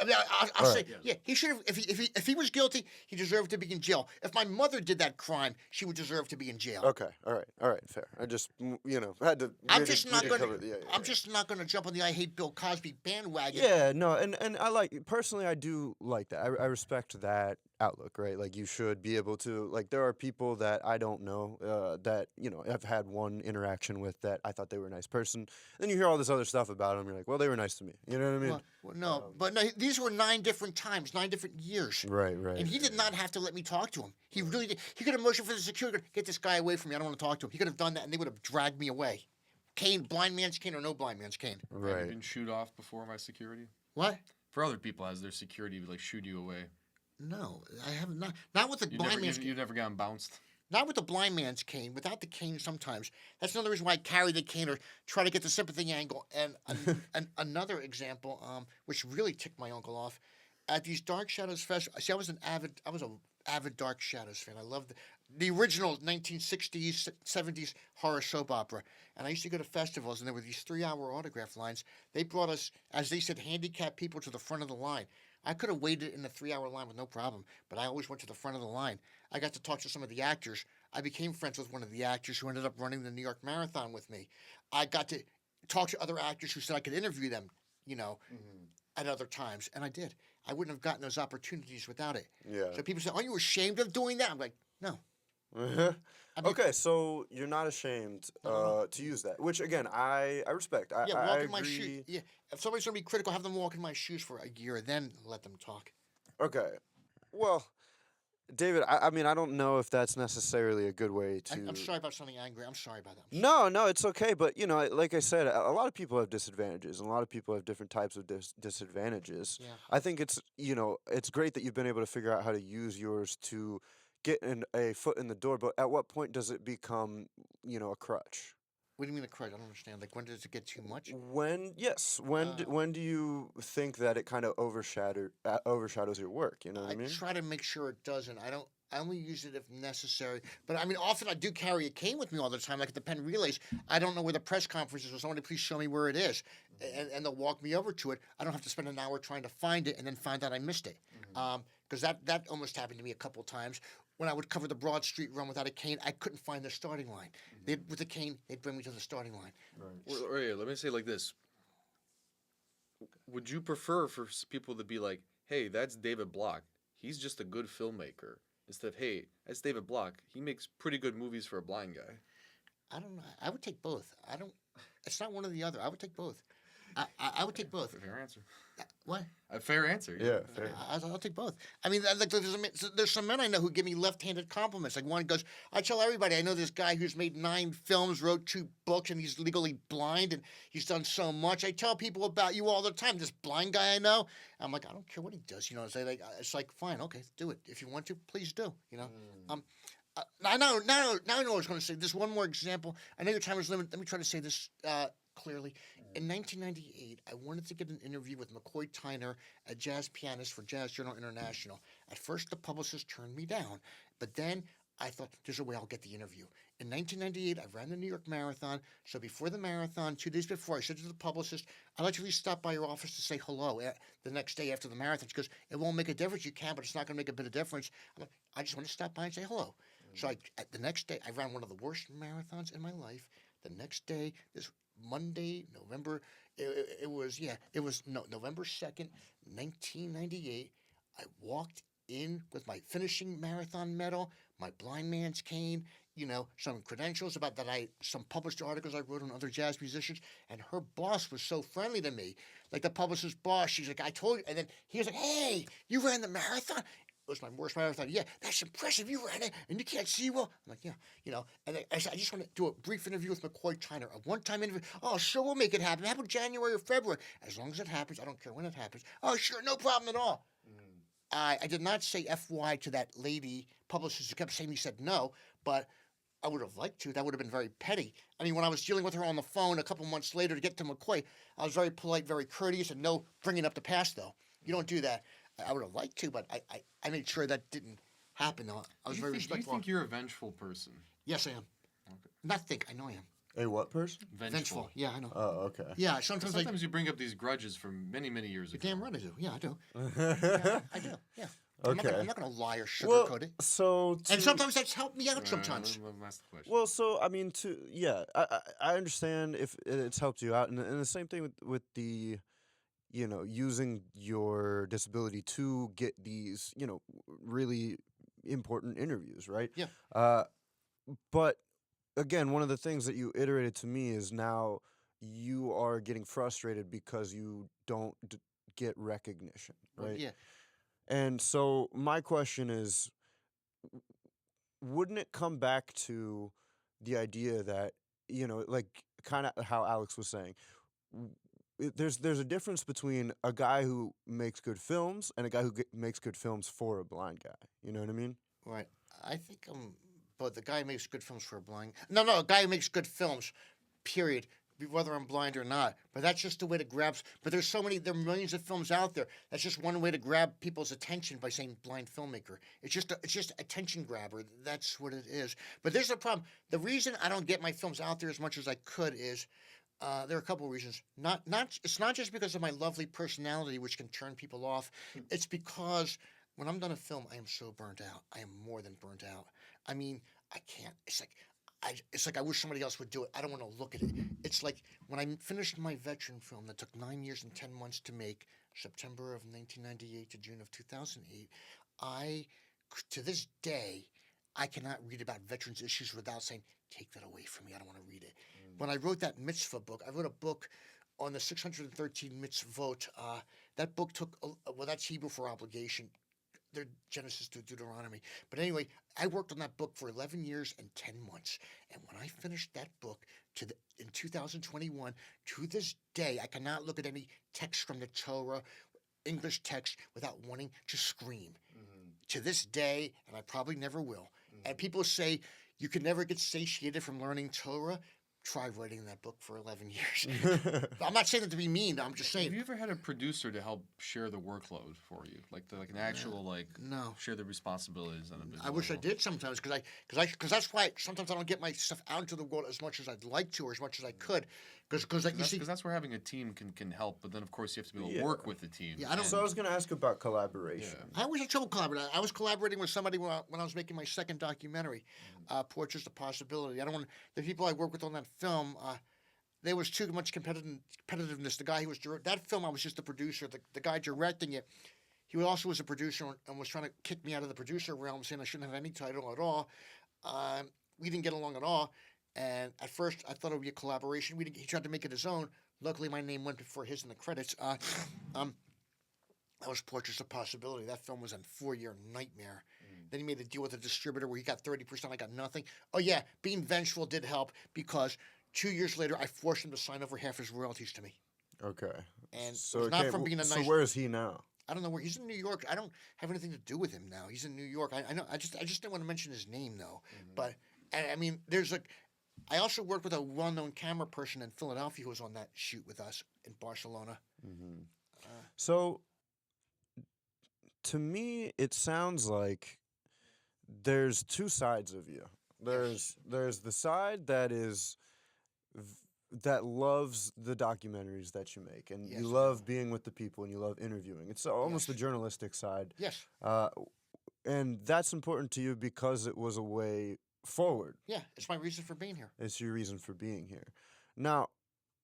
I'll say, yeah, he should have. If he was guilty, he deserved to be in jail. If my mother did that crime, she would deserve to be in jail. Okay, all right, fair. I just, had to. I'm just not going to jump on the I hate Bill Cosby bandwagon. Yeah, no, and I personally, I do like that. I respect that outlook, right? Like, you should be able to, like, there are people that I don't know that, I've had one interaction with that I thought they were a nice person. Then you hear all this other stuff about them, you're like, well, they were nice to me. You know what I mean? Well, no, these were 9 different times, 9 different years. Right. And he did not have to let me talk to him. He really did. He could have motioned for the security, get this guy away from me. I don't want to talk to him. He could have done that, and they would have dragged me away. Cane, blind man's cane or no blind man's cane. Right. You didn't shoot off before my security? What? For other people, has their security like shoot you away? No, I have not. Not with the blind man's cane. You've never gotten bounced? Not with the blind man's cane. Without the cane, sometimes. That's another reason why I carry the cane or try to get the sympathy angle. And another example, which really ticked my uncle off, at these Dark Shadows festivals. See, I was an avid Dark Shadows fan. I loved the original 1960s, 70s horror soap opera. And I used to go to festivals, and there were these 3-hour autograph lines. They brought us, as they said, handicapped people to the front of the line. I could have waited in the 3-hour line with no problem, but I always went to the front of the line. I got to talk to some of the actors. I became friends with one of the actors who ended up running the New York Marathon with me. I got to talk to other actors who said I could interview them, at other times, and I did. I wouldn't have gotten those opportunities without it. Yeah. So people say, "Are you ashamed of doing that?" I'm like, no. Okay, so you're not ashamed to use that, which again I respect. Walk I in my agree. shoes. Yeah, if somebody's gonna be critical, have them walk in my shoes for a year, then let them talk. Okay, well, David, I mean, I don't know if that's necessarily a good way to. I'm sorry about sounding angry. I'm sorry about that. No, it's okay. But like I said, a lot of people have disadvantages, and a lot of people have different types of disadvantages. Yeah. I think it's it's great that you've been able to figure out how to use yours to get a foot in the door. But at what point does it become a crutch? What do you mean a crutch? I don't understand. Like, when does it get too much? When do you think that it kind of overshadows your work? You know what I mean? I try to make sure it doesn't. I only use it if necessary. But I mean, often I do carry a cane with me all the time, like at the Penn Relays. I don't know where the press conference is, so somebody please show me where it is, and they'll walk me over to it. I don't have to spend an hour trying to find it and then find out I missed it. Because that almost happened to me a couple times. When I would cover the Broad Street run without a cane, I couldn't find the starting line. With a cane, they'd bring me to the starting line. Right. Well, let me say it like this. Would you prefer for people to be like, hey, that's David Block. He's just a good filmmaker. Instead of, hey, that's David Block. He makes pretty good movies for a blind guy. I don't know. I would take both. It's not one or the other. I would take both. I would take both. Fair answer. What? A fair answer. Yeah, fair. I'll take both. I mean, like, there's some men I know who give me left-handed compliments. Like, one goes, I tell everybody, I know this guy who's made 9 films, wrote 2 books, and he's legally blind, and he's done so much. I tell people about you all the time. This blind guy I know, I'm like, I don't care what he does. It's like, fine, okay, do it. If you want to, please do. I know I was going to say this one more example. I know your time is limited. Let me try to say this clearly. In 1998, I wanted to get an interview with McCoy Tyner, a jazz pianist for Jazz Journal International. At first, the publicist turned me down, but then I thought, there's a way I'll get the interview. In 1998, I ran the New York Marathon, so before the marathon, 2 days before, I said to the publicist, I'd like to at least stop by your office to say hello the next day after the marathon, because it won't make a difference. You can, but it's not going to make a bit of difference. I just want to stop by and say hello. So the next day, I ran one of the worst marathons in my life. The next day, this Monday, it was November 2nd, 1998. I walked in with my finishing marathon medal, my blind man's cane, some credentials about some published articles I wrote on other jazz musicians, and her boss was so friendly to me. Like the publisher's boss, she's like, I told you, and then he was like, hey, you ran the marathon? It was my worst marathon. Yeah, that's impressive. You ran it, and you can't see well. I'm like, yeah. And I said, I just want to do a brief interview with McCoy Tyner, a one-time interview. Oh, sure, we'll make it happen. How about January or February? As long as it happens, I don't care when it happens. Oh, sure, no problem at all. I did not say FY to that lady publicist who kept saying he said no, but I would have liked to. That would have been very petty. I mean, when I was dealing with her on the phone a couple months later to get to McCoy, I was very polite, very courteous, and no bringing up the past, though. You don't do that. I would have liked to, but I made sure that didn't happen. Though. I was very respectful. Do you think you're a vengeful person? Yes, I am. Okay. Not think. I know I am. A what person? Vengeful. Yeah, I know. Oh, okay. Yeah, sometimes you bring up these grudges from many, many years ago. You're damn right I do. Yeah, I do. Yeah, I do. Yeah. Okay. I'm not going to lie or sugarcoat it. And sometimes that's helped me out. Sometimes. Let me ask the question. Well, so I mean, I understand if it's helped you out, and the same thing with the, using your disability to get these, really important interviews, right? Yeah. But again, one of the things that you iterated to me is now you are getting frustrated because you don't get recognition, right? Yeah. And so my question is, wouldn't it come back to the idea that, like kind of how Alex was saying, there's a difference between a guy who makes good films and a guy who makes good films for a blind guy. You know what I mean? Right. I think but the guy who makes good films for a blind. No, a guy who makes good films, period. Whether I'm blind or not, but that's just a way to grab. But there are millions of films out there. That's just one way to grab people's attention by saying blind filmmaker. It's just attention grabber. That's what it is. But there's a problem. The reason I don't get my films out there as much as I could is there are a couple of reasons. It's not just because of my lovely personality, which can turn people off. It's because when I'm done a film, I am so burnt out. I am more than burnt out. I mean, I can't. It's like I wish somebody else would do it. I don't want to look at it. It's like when I finished my veteran film that took 9 years and 10 months to make, September of 1998 to June of 2008, to this day, I cannot read about veterans' issues without saying, take that away from me. I don't want to read it. When I wrote that mitzvah book, I wrote a book on the 613 mitzvot. That book took, that's Hebrew for obligation. They're Genesis to Deuteronomy. But anyway, I worked on that book for 11 years and 10 months. And when I finished that book in 2021, to this day, I cannot look at any text from the Torah, English text, without wanting to scream. To this day, and I probably never will. And people say, you can never get satiated from learning Torah. Try writing that book for 11 years. I'm not saying that to be mean. I'm just saying. Have you ever had a producer to help share the workload for you, like an actual no. share the responsibilities on a business I wish level? I did sometimes because that's why sometimes I don't get my stuff out into the world as much as I'd like to or as much as I could because that's where having a team can help, but then of course you have to be able to work with the team. Yeah, So I was going to ask about collaboration. I always had trouble collaborating. I was collaborating with somebody when I was making my second documentary, Portraits of Possibility. The people I worked with on that film. There was too much competitiveness. The guy who was that film, I was just the producer. The guy directing it, he also was a producer and was trying to kick me out of the producer realm, saying I shouldn't have any title at all. We didn't get along at all. And at first, I thought it would be a collaboration. He tried to make it his own. Luckily, my name went before his in the credits. That was Portraits of Possibility. That film was a 4-year nightmare. Then he made a deal with a distributor where he got 30%, I got nothing. Oh, yeah, being vengeful did help because 2 years later, I forced him to sign over half his royalties to me. Okay. And so it's not from being a nice... So where is he now? I don't know where... He's in New York. I don't have anything to do with him now. He's in New York. I know. I just didn't want to mention his name, though. But, I mean, I also worked with a well-known camera person in Philadelphia who was on that shoot with us in Barcelona. So, to me, it sounds like there's two sides of you. There's the side that is that loves the documentaries that you make, and you love being with the people, and you love interviewing. It's almost the journalistic side. Yes. and that's important to you because it was a way forward. Yeah, it's my reason for being here. It's your reason for being here. Now,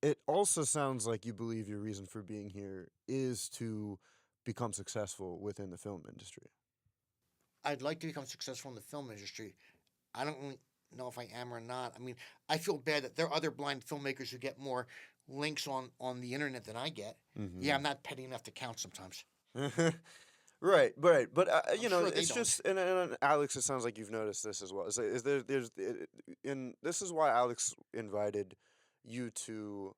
it also sounds like you believe your reason for being here is to become successful within the film industry. I'd like to become successful in the film industry. I don't really know if I am or not. I mean, I feel bad that there are other blind filmmakers who get more links on the internet than I get. Mm-hmm. Yeah, I'm not petty enough to count sometimes. Right, but you know, sure they it's don't. just and Alex. It sounds like you've noticed this as well. Is there, and this is why Alex invited you to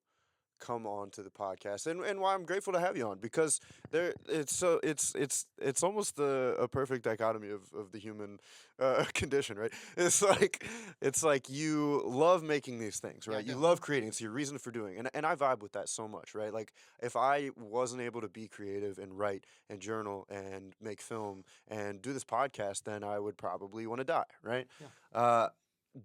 come on to the podcast, and why I'm grateful to have you on, because it's almost a perfect dichotomy of the human condition, right? It's like you love making these things, Yeah, I right? You do. love creating. It's your reason for doing, and I vibe with that so much, right? Like if I wasn't able to be creative and write and journal and make film and do this podcast, then I would probably want to die, right? Yeah.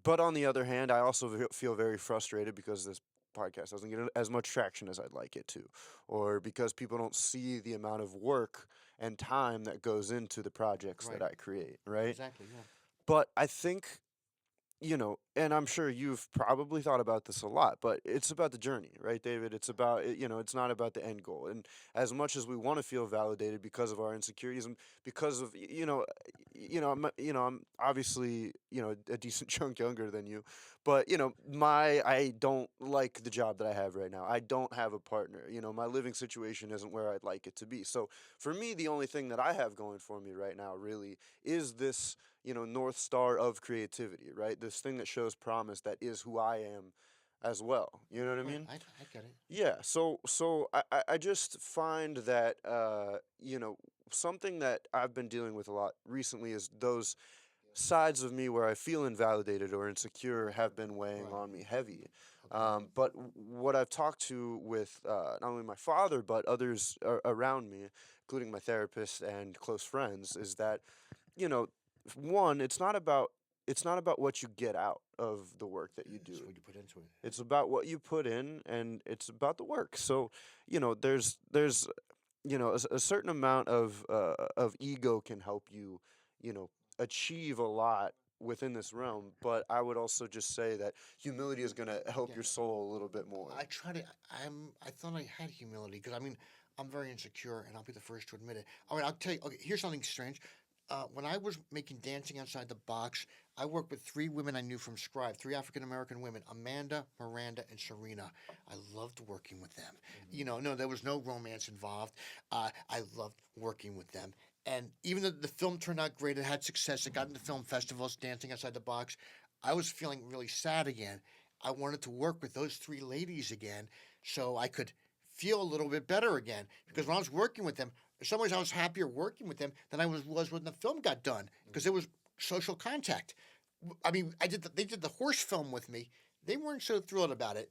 But on the other hand, I also feel very frustrated because this podcast doesn't get as much traction as I'd like it to, or because people don't see the amount of work and time that goes into the projects Right. that I create, right? Exactly. Yeah. But I think, you know, and I'm sure you've probably thought about this a lot, but it's about the journey, right, David? It's about, you know, it's not about the end goal. And as much as we want to feel validated because of our insecurities and because of, I'm obviously, a decent chunk younger than you, but, I don't like the job that I have right now. I don't have a partner. My living situation isn't where I'd like it to be. So for me, the only thing that I have going for me right now really is this, North Star of creativity, right? This thing that shows promise that is who I am as well. You know what I Right, mean? I get it. Yeah. So I just find that, something that I've been dealing with a lot recently is those sides of me where I feel invalidated or insecure have been weighing Right. on me heavy. Okay. But what I've talked to with not only my father, but others around me, including my therapist and close friends, is that, one, it's not about what you get out of the work that you That's do. what you put into it. It's about what you put in, and it's about the work. So, there's a certain amount of ego can help you, achieve a lot within this realm. But I would also just say that humility is going to help Yeah. your soul a little bit more. I try to. I thought I had humility because I mean I'm very insecure, and I'll be the first to admit it. I mean, I'll tell you. Okay, here's something strange. When I was making Dancing Outside the Box, I worked with three women I knew from Scribe, three African American women, Amanda, Miranda, and Serena. I loved working with them. No, there was no romance involved. I loved working with them. And even though the film turned out great, it had success, it got into film festivals, Dancing Outside the Box, I was feeling really sad again. I wanted to work with those three ladies again so I could feel a little bit better again. Because when I was working with them, in some ways I was happier working with them than I was when the film got done because there was social contact. I mean, they did the horse film with me. They weren't so thrilled about it.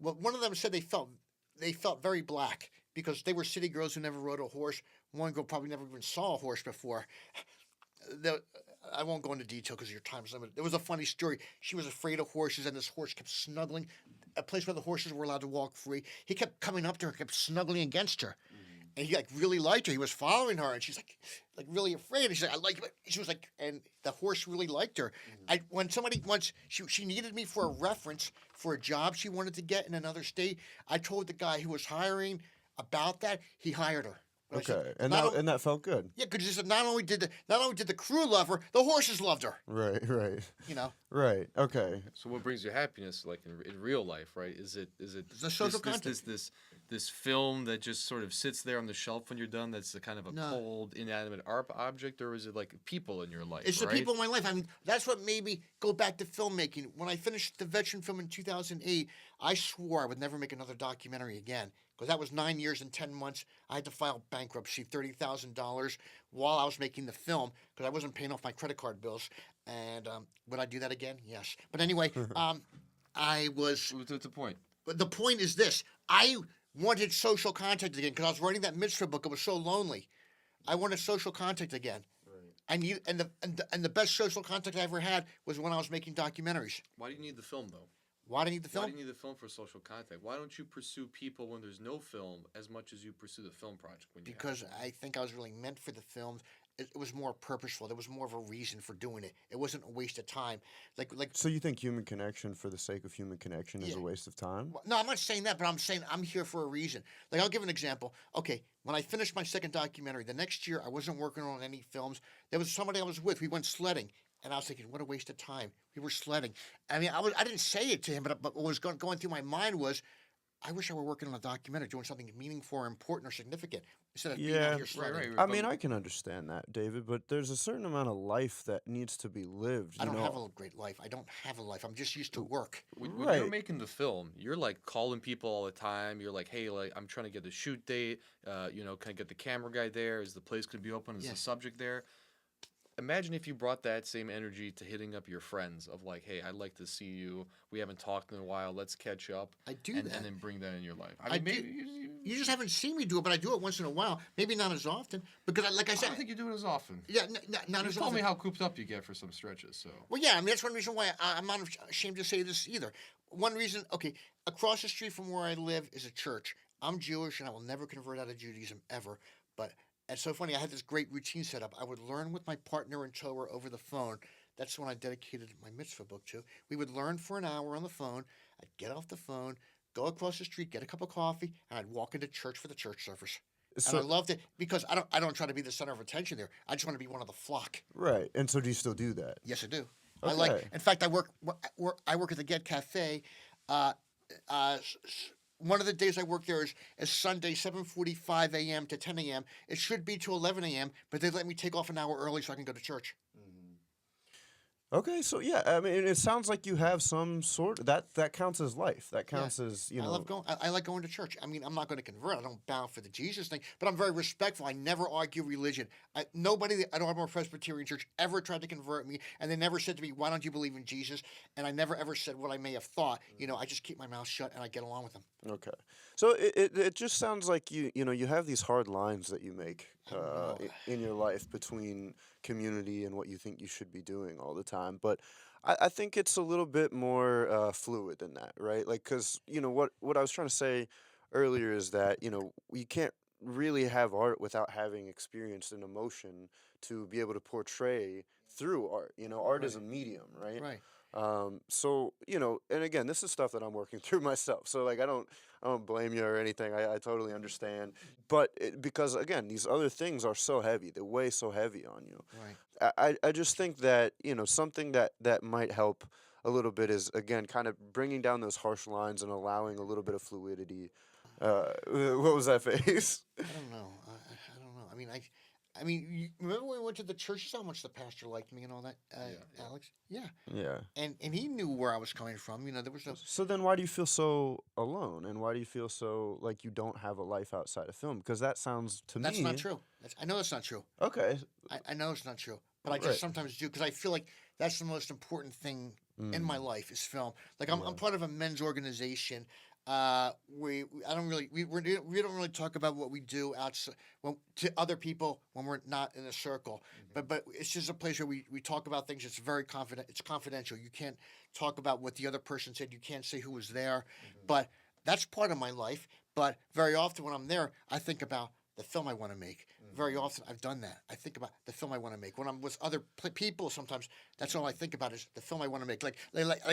One of them said they felt very black because they were city girls who never rode a horse. One girl probably never even saw a horse before. the, I won't go into detail because your time's limited. There was a funny story. She was afraid of horses, and this horse kept snuggling. A place where the horses were allowed to walk free. He kept coming up to her, kept snuggling against her, and he like really liked her. He was following her, and she's like really afraid. And she's like, "I like you." She was like, and the horse really liked her. When somebody once she needed me for a reference for a job she wanted to get in another state, I told the guy who was hiring about that. He hired her. But I said, Okay, and "Not that felt good. yeah, because just not only did the crew love her, the horses loved her. Right. You know, Right. Okay. So what brings you happiness, like in real life, right? Is it the social this, content. this film that just sort of sits there on the shelf when you're done? That's a kind of a No. cold, inanimate art object, or is it like people in your life? It's the right? people in my life. I mean, that's what made me go back to filmmaking. When I finished the veteran film in 2008, I swore I would never make another documentary again because that was 9 years and 10 months. I had to file bankruptcy, $30,000 while I was making the film because I wasn't paying off my credit card bills. And would I do that again? Yes. But anyway, I was. What's the point? But the point is this: I wanted social contact again because I was writing that mitzvah book. It was so lonely. I wanted social contact again. I need and the best social contact I ever had was when I was making documentaries. Why do you need the film though? Why do I need the Why film? do you need the film for social contact? Why don't you pursue people when there's no film as much as you pursue the film project when you have Because I think I was really meant for the films, it was more purposeful. There was more of a reason for doing it. It wasn't a waste of time. Like So you think human connection for the sake of human connection is yeah. a waste of time? No, I'm not saying that, but I'm saying I'm here for a reason. Like, I'll give an example. Okay, when I finished my second documentary, the next year I wasn't working on any films. There was somebody I was with. We went sledding, and I was thinking, what a waste of time. We were sledding. I mean, I didn't say it to him, but what was going through my mind was, I wish I were working on a documentary, doing something meaningful or important or significant instead of being out Yeah. here sledding. right. I mean, I can understand that, David, but there's a certain amount of life that needs to be lived. I You don't know, have a great life. I don't have a life. I'm just used to work. When you're Right. making the film, you're like calling people all the time. You're like, hey, like I'm trying to get the shoot date. Can I get the camera guy there? Is the place gonna be open? Is Yeah. the subject there? Imagine if you brought that same energy to hitting up your friends of like, hey, I'd like to see you. We haven't talked in a while. Let's catch up. I do and, that. and then bring that in your life. I I mean, do. maybe You just haven't seen me do it, but I do it once in a while. Maybe not as often, because like I I said, don't think you do it as often. yeah, not You as told often. me how cooped up you get for some stretches. So Well, yeah, I mean, that's one reason why I'm not ashamed to say this either. One reason, okay, across the street from where I live is a church. I'm Jewish, and I will never convert out of Judaism ever. But it's so funny. I had this great routine set up. I would learn with my partner in Torah over the phone. That's when I dedicated my mitzvah book to. We would learn for an hour on the phone. I'd get off the phone, go across the street, get a cup of coffee, and I'd walk into church for the church service. And I So loved it because I don't try to be the center of attention there. I just want to be one of the flock. right, and so do you still do that? Yes, I do. I like. Okay. In fact, I work at the Get Cafe. Uh, one of the days I work there is Sunday, 7:45 a.m. to 10 a.m. It should be to 11 a.m., but they let me take off an hour early so I can go to church. Okay, so yeah, I mean, it sounds like you have some sort that counts as life. That Yeah. counts as I love going. I like going to church. I mean, I'm not going to convert. I don't bow for the Jesus thing, but I'm very respectful. I never argue religion. Nobody at Ardmore Presbyterian Church ever tried to convert me, and they never said to me, "Why don't you believe in Jesus?" And I never ever said what I may have thought. I just keep my mouth shut and I get along with them. Okay, so it just sounds like you have these hard lines that you make know. in your life between community and what you think you should be doing all the time. But I think it's a little bit more fluid than that, right? Like, because what I was trying to say earlier is that you can't really have art without having experienced an emotion to be able to portray through art. Art is a medium, right? Right. So and again, this is stuff that I'm working through myself. So like, I don't blame you or anything. I totally understand. But because again, these other things are so heavy, they weigh so heavy on you. Right. I just think that something that might help a little bit is again kind of bringing down those harsh lines and allowing a little bit of fluidity. What was that face? I don't know. I don't know. I mean, you remember when we went to the church? You saw how much the pastor liked me and all that, Yeah. Alex. Yeah, Yeah. and he knew where I was coming from. There was no. So then why do you feel so alone? And why do you feel so like you don't have a life outside of film? Because that sounds to That's me. not true. I know that's not true. Okay. I know it's not true, but I just Right. sometimes do because I feel like that's the most important thing in my life is film. Like I'm Yeah. part of a men's organization. We don't really talk about what we do outside to other people when we're not in a circle. But it's just a place where we talk about things. It's very confident. It's confidential. You can't talk about what the other person said. You can't say who was there. But that's part of my life. But very often when I'm there, I think about the film I want to make. Very often I've done that. I think about the film I want to make. When I'm with other people, sometimes that's all I think about is the film I want to make. Like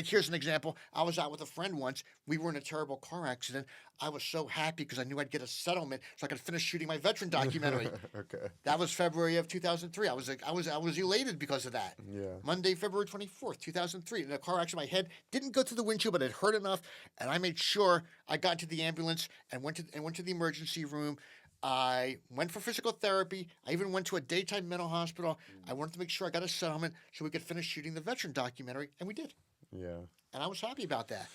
here's an example. I was out with a friend once. We were in a terrible car accident. I was so happy because I knew I'd get a settlement so I could finish shooting my veteran documentary. Okay. That was February of 2003. I was elated because of that. Yeah. Monday, February 24th, 2003. In a car accident, my head didn't go through the windshield, but it hurt enough, and I made sure I got into the ambulance and went to the emergency room. I went for physical therapy. I even went to a daytime mental hospital. I wanted to make sure I got a settlement so we could finish shooting the veteran documentary, and we did. Yeah. And I was happy about that.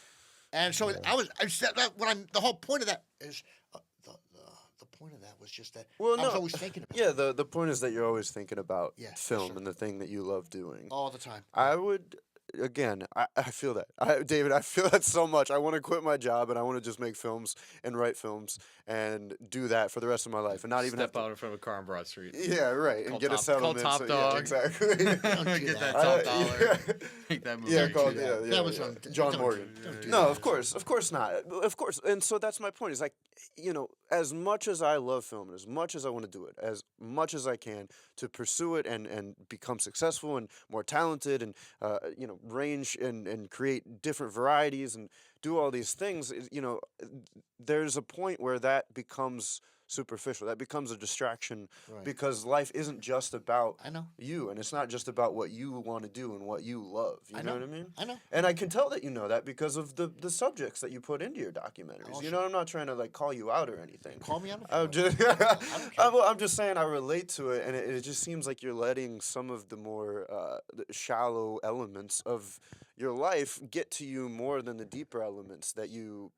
And so the whole point of that is the point of that was just that I was always thinking about Yeah, it the point is that you're always thinking about Yeah, for film sure. and the thing that you love doing. all the time. I would again, I feel that. David, I feel that so much. I want to quit my job and I want to just make films and write films and do that for the rest of my life and not even have Step to. out in front of a car on Broad Street. Yeah, right. And Call get a Top- settlement. call Top yeah, Dog. exactly. Don't do Get that that. top dollar. Yeah. Make that movie. Yeah, Don't do called, that. yeah, That was yeah. on- John don't- Morgan. don't do No, that. of course not. Of course. And so that's my point. Is like, as much as I love film and as much as I want to do it, as much as I can to pursue it and become successful and more talented and, range and create different varieties and do all these things, there's a point where that becomes superficial. That becomes a distraction Right. because life isn't just about I know. you, and it's not just about what you want to do and what you love. You I know know. what I mean? I know. And I can tell that you know that because of the subjects that you put into your documentaries. Oh, You know, I'm not trying to like call you out or anything. Call me out. I'm just, don't care. I'm just saying I relate to it, and it just seems like you're letting some of the more the shallow elements of your life get to you more than the deeper elements that you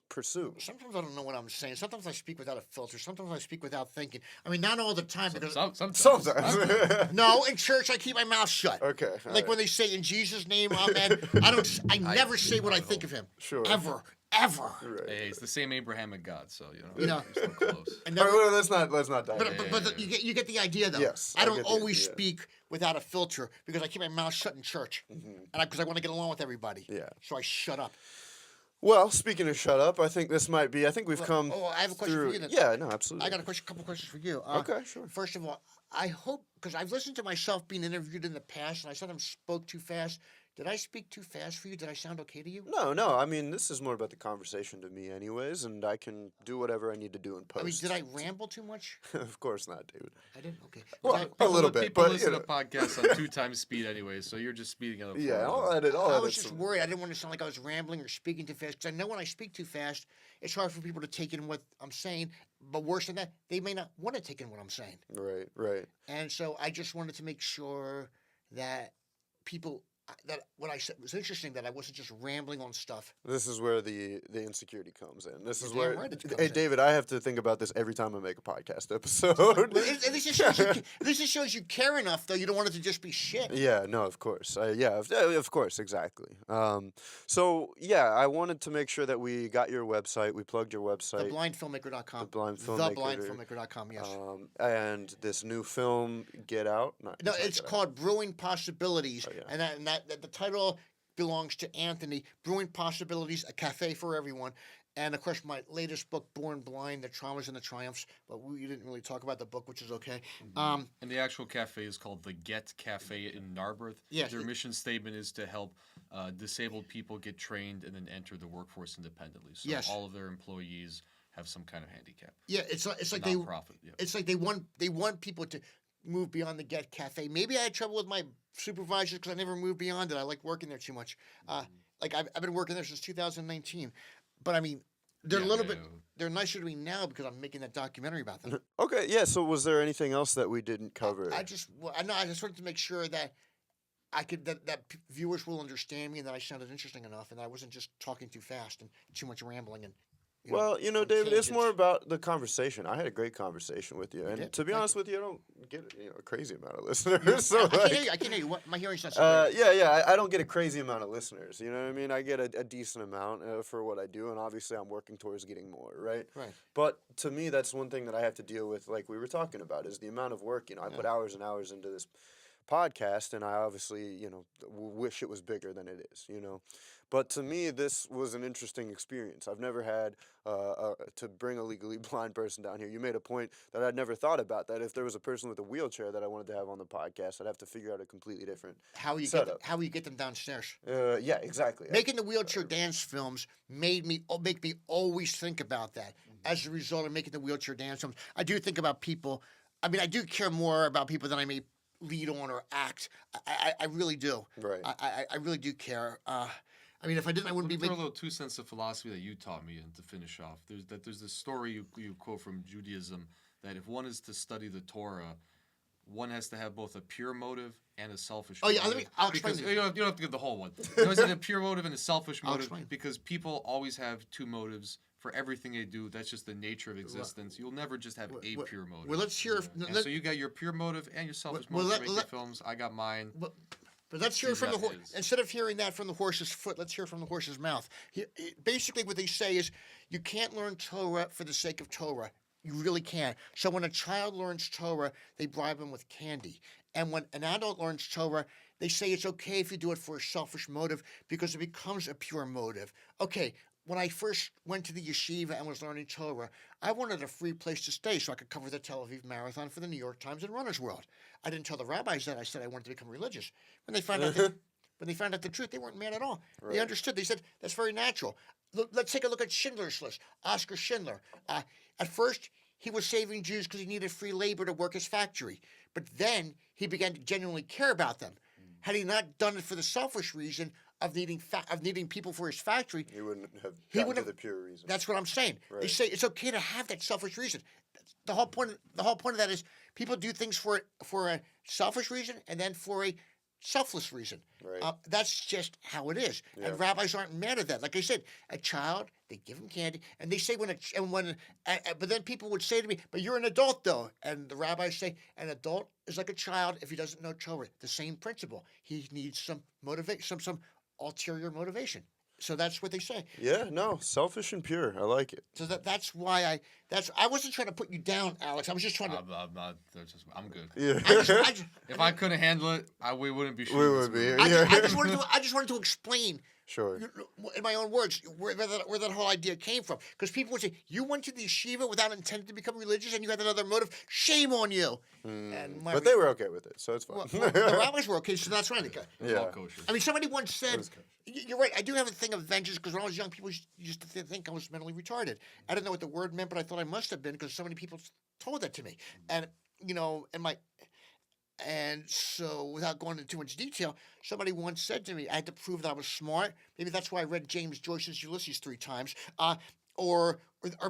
pursue. Sometimes I don't know what I'm saying. Sometimes I speak without a filter. Sometimes I speak without thinking. I mean, not all the time because Sometimes. Sometimes. no, in church I keep my mouth shut. Okay. Like alright. when they say in Jesus' name, Amen. I never say what I think of him. Sure. Ever. Right. Hey, it's the same Abrahamic God, so You know. you're still close. I All never, right, well, let's not dive. but you get the idea though. Yes, I I don't get the always idea. speak without a filter because I keep my mouth shut in church, and because I want to get along with everybody. Yeah. So I shut up. Well, speaking of shut up, I think this might be. I think we've Well, come. I have a question for through, you then. Yeah, no, absolutely. I got a couple questions for you. Okay, sure. First of all, I hope because I've listened to myself being interviewed in the past, and I sometimes spoke too fast. Did I speak too fast for you? Did I sound okay to you? No. I mean, this is more about the conversation to me, anyways, and I can do whatever I need to do in post. I mean, did I ramble too much? Of course not, David. I didn't. Okay. Well, Was a little bit, People but listen you to know. podcasts on 2 times speed anyway, so you're just speeding it up. Yeah, for I'll them. edit. I edit was just some- worried. I didn't want to sound like I was rambling or speaking too fast because I know when I speak too fast, it's hard for people to take in what I'm saying. But worse than that, they may not want to take in what I'm saying. Right. And so I just wanted to make sure that people that what I said was interesting. That I wasn't just rambling on stuff. This is where the insecurity comes in. This is You're damn where. right it comes Hey, in. David, I have to think about this every time I make a podcast episode. Well, this just shows you, this just shows you care enough, though. You don't want it to just be shit. Yeah, no, of course. Of course, exactly. So, yeah, I wanted to make sure that we got your website. We plugged your website. TheBlindFilmmaker.com. The Blind Filmmaker. TheBlindFilmmaker.com, yes. And this new film, Get Out. No, not it's Get Out. called Brewing Possibilities. Oh, yeah. And that the title belongs to Anthony. Brewing Possibilities, a cafe for everyone. And of course, my latest book, Born Blind: The Traumas and the Triumphs. But we didn't really talk about the book, which is okay. And the actual cafe is called the Get Cafe in Narberth. Yes, Their mission statement is to help disabled people get trained and then enter the workforce independently. So Yes. all of their employees have some kind of handicap. Yeah, it's like they Nonprofit. Yeah. it's like they want people to move beyond the Get Cafe. Maybe I had trouble with my supervisors because I never moved beyond it. I like working there too much. Like I've been working there since 2019. But I mean, they're a little bit. They're nicer to me now because I'm making that documentary about them. Okay, yeah, so was there anything else that we didn't cover? I just wanted to make sure that I could that viewers will understand me and that I sounded interesting enough and I wasn't just talking too fast and too much rambling and. Well, on David, it's more tangents. about the conversation. I had a great conversation with you, and did? to be Thank honest with you, I don't get a crazy amount of listeners. So I can't like, hear you. I can't hear you. What, my hearing's not so great. I don't get a crazy amount of listeners. You know what I mean? I get a decent amount for what I do, and obviously I'm working towards getting more, right? Right. But to me, that's one thing that I have to deal with, like we were talking about, is the amount of work. I put hours and hours into this podcast, and I obviously, wish it was bigger than it is, But to me, this was an interesting experience. I've never had to bring a legally blind person down here. You made a point that I'd never thought about, that if there was a person with a wheelchair that I wanted to have on the podcast, I'd have to figure out a completely different How you setup. how you get them downstairs? Yeah, exactly. Making the wheelchair dance films make me always think about that. As a result of making the wheelchair dance films, I do think about people. I mean, I do care more about people than I may lead on or act. I really do. Right. I really do care. I mean, if I didn't, I wouldn't be Throw a making. little 2 cents of philosophy that you taught me, and to finish off, there's this story you quote from Judaism that if one is to study the Torah, one has to have both a pure motive and a selfish Oh, yeah, motive. I'll explain Because it. you don't have to give the whole one. You always have a pure motive and a selfish I'll motive explain. because people always have 2 motives for everything they do. That's just the nature of existence. You'll never just have a pure motive. Well, let's hear. And so you got your pure motive and your selfish Well, motive to let- make your films. I got mine. Well, But let's hear it See, from the that horse. is- Instead of hearing that from the horse's foot, let's hear it from the horse's mouth. Basically, what they say is you can't learn Torah for the sake of Torah. You really can't. So when a child learns Torah, they bribe him with candy. And when an adult learns Torah, they say it's okay if you do it for a selfish motive because it becomes a pure motive. Okay, when I first went to the yeshiva and was learning Torah, I wanted a free place to stay so I could cover the Tel Aviv Marathon for the New York Times and Runner's World. I didn't tell the rabbis that. I said I wanted to become religious. When they found out the truth, they weren't mad at all. They Right. understood. They said, that's very natural. Let's take a look at Schindler's List. Oscar Schindler. At first, he was saving Jews because he needed free labor to work his factory. But then he began to genuinely care about them. Had he not done it for the selfish reason of needing people for his factory, He wouldn't have He gotten would to have- the pure reason. that's what I'm saying. They Right. say it's okay to have that selfish reason. The whole point of that is people do things for a selfish reason and then for a selfless reason. Right. That's just how it is. Yeah. And rabbis aren't mad at that. Like I said, a child, they give him candy, and they say but then people would say to me, "But you're an adult, though," and the rabbis say, "An adult is like a child if he doesn't know Torah." The same principle. He needs some motivation, some ulterior motivation. So that's what they say. Yeah, no, selfish and pure. I like it. So that's why I wasn't trying to put you down, Alex. I was just trying to. I'm not. I'm good. Yeah. If I couldn't handle it, we wouldn't be shooting. We this would be movie. here. I Yeah. just wanted to explain Sure. in my own words where that whole idea came from. Because people would say, "You went to the yeshiva without intending to become religious, and you had another motive. Shame on you." And But they were okay with it, so it's fine. well, the rabbis were okay, so that's right. It's Yeah. all kosher. I mean, somebody once said, was kosher. "You're right. I do have a thing of vengeance because when I was young, people used to think I was mentally retarded. I didn't know what the word meant, but I thought I must have been because so many people told that to me. And and so, without going into too much detail, somebody once said to me, I had to prove that I was smart. Maybe that's why I read James Joyce's Ulysses 3 times, or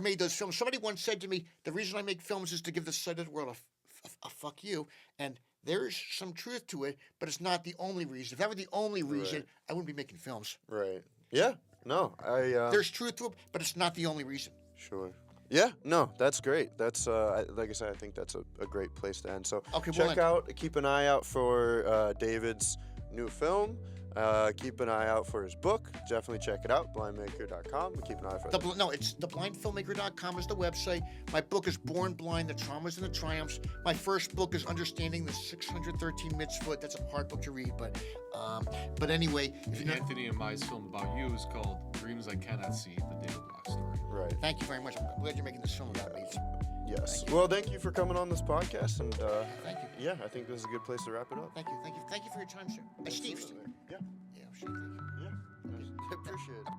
made those films. Somebody once said to me, the reason I make films is to give the sighted world a fuck you. And there's some truth to it, but it's not the only reason. If that were the only reason, Right. I wouldn't be making films. Right. Yeah. No, There's truth to it, but it's not the only reason. Sure. Yeah, no, that's great. That's like I said, I think that's a great place to end. So Okay, well then. keep an eye out for David's new film. Keep an eye out for his book. Definitely check it out, blindmaker.com. Keep an eye for It's theblindfilmmaker.com is the website. My book is Born Blind, The Traumas and the Triumphs. My first book is Understanding the 613 Mitzvot. That's a hard book to read, but anyway, if you know, Anthony and my film about you is called Dreams I Cannot See, the David Block story. Right. thank you very much. I'm glad you're making this film about me. Yes. Thank you. Well, thank you for coming on this podcast, and Thank you. yeah, I think this is a good place to wrap it up. Thank you for your time, sir. Steve. Absolutely. Yeah. Yeah, sure. Thank you. Yeah. I appreciate it.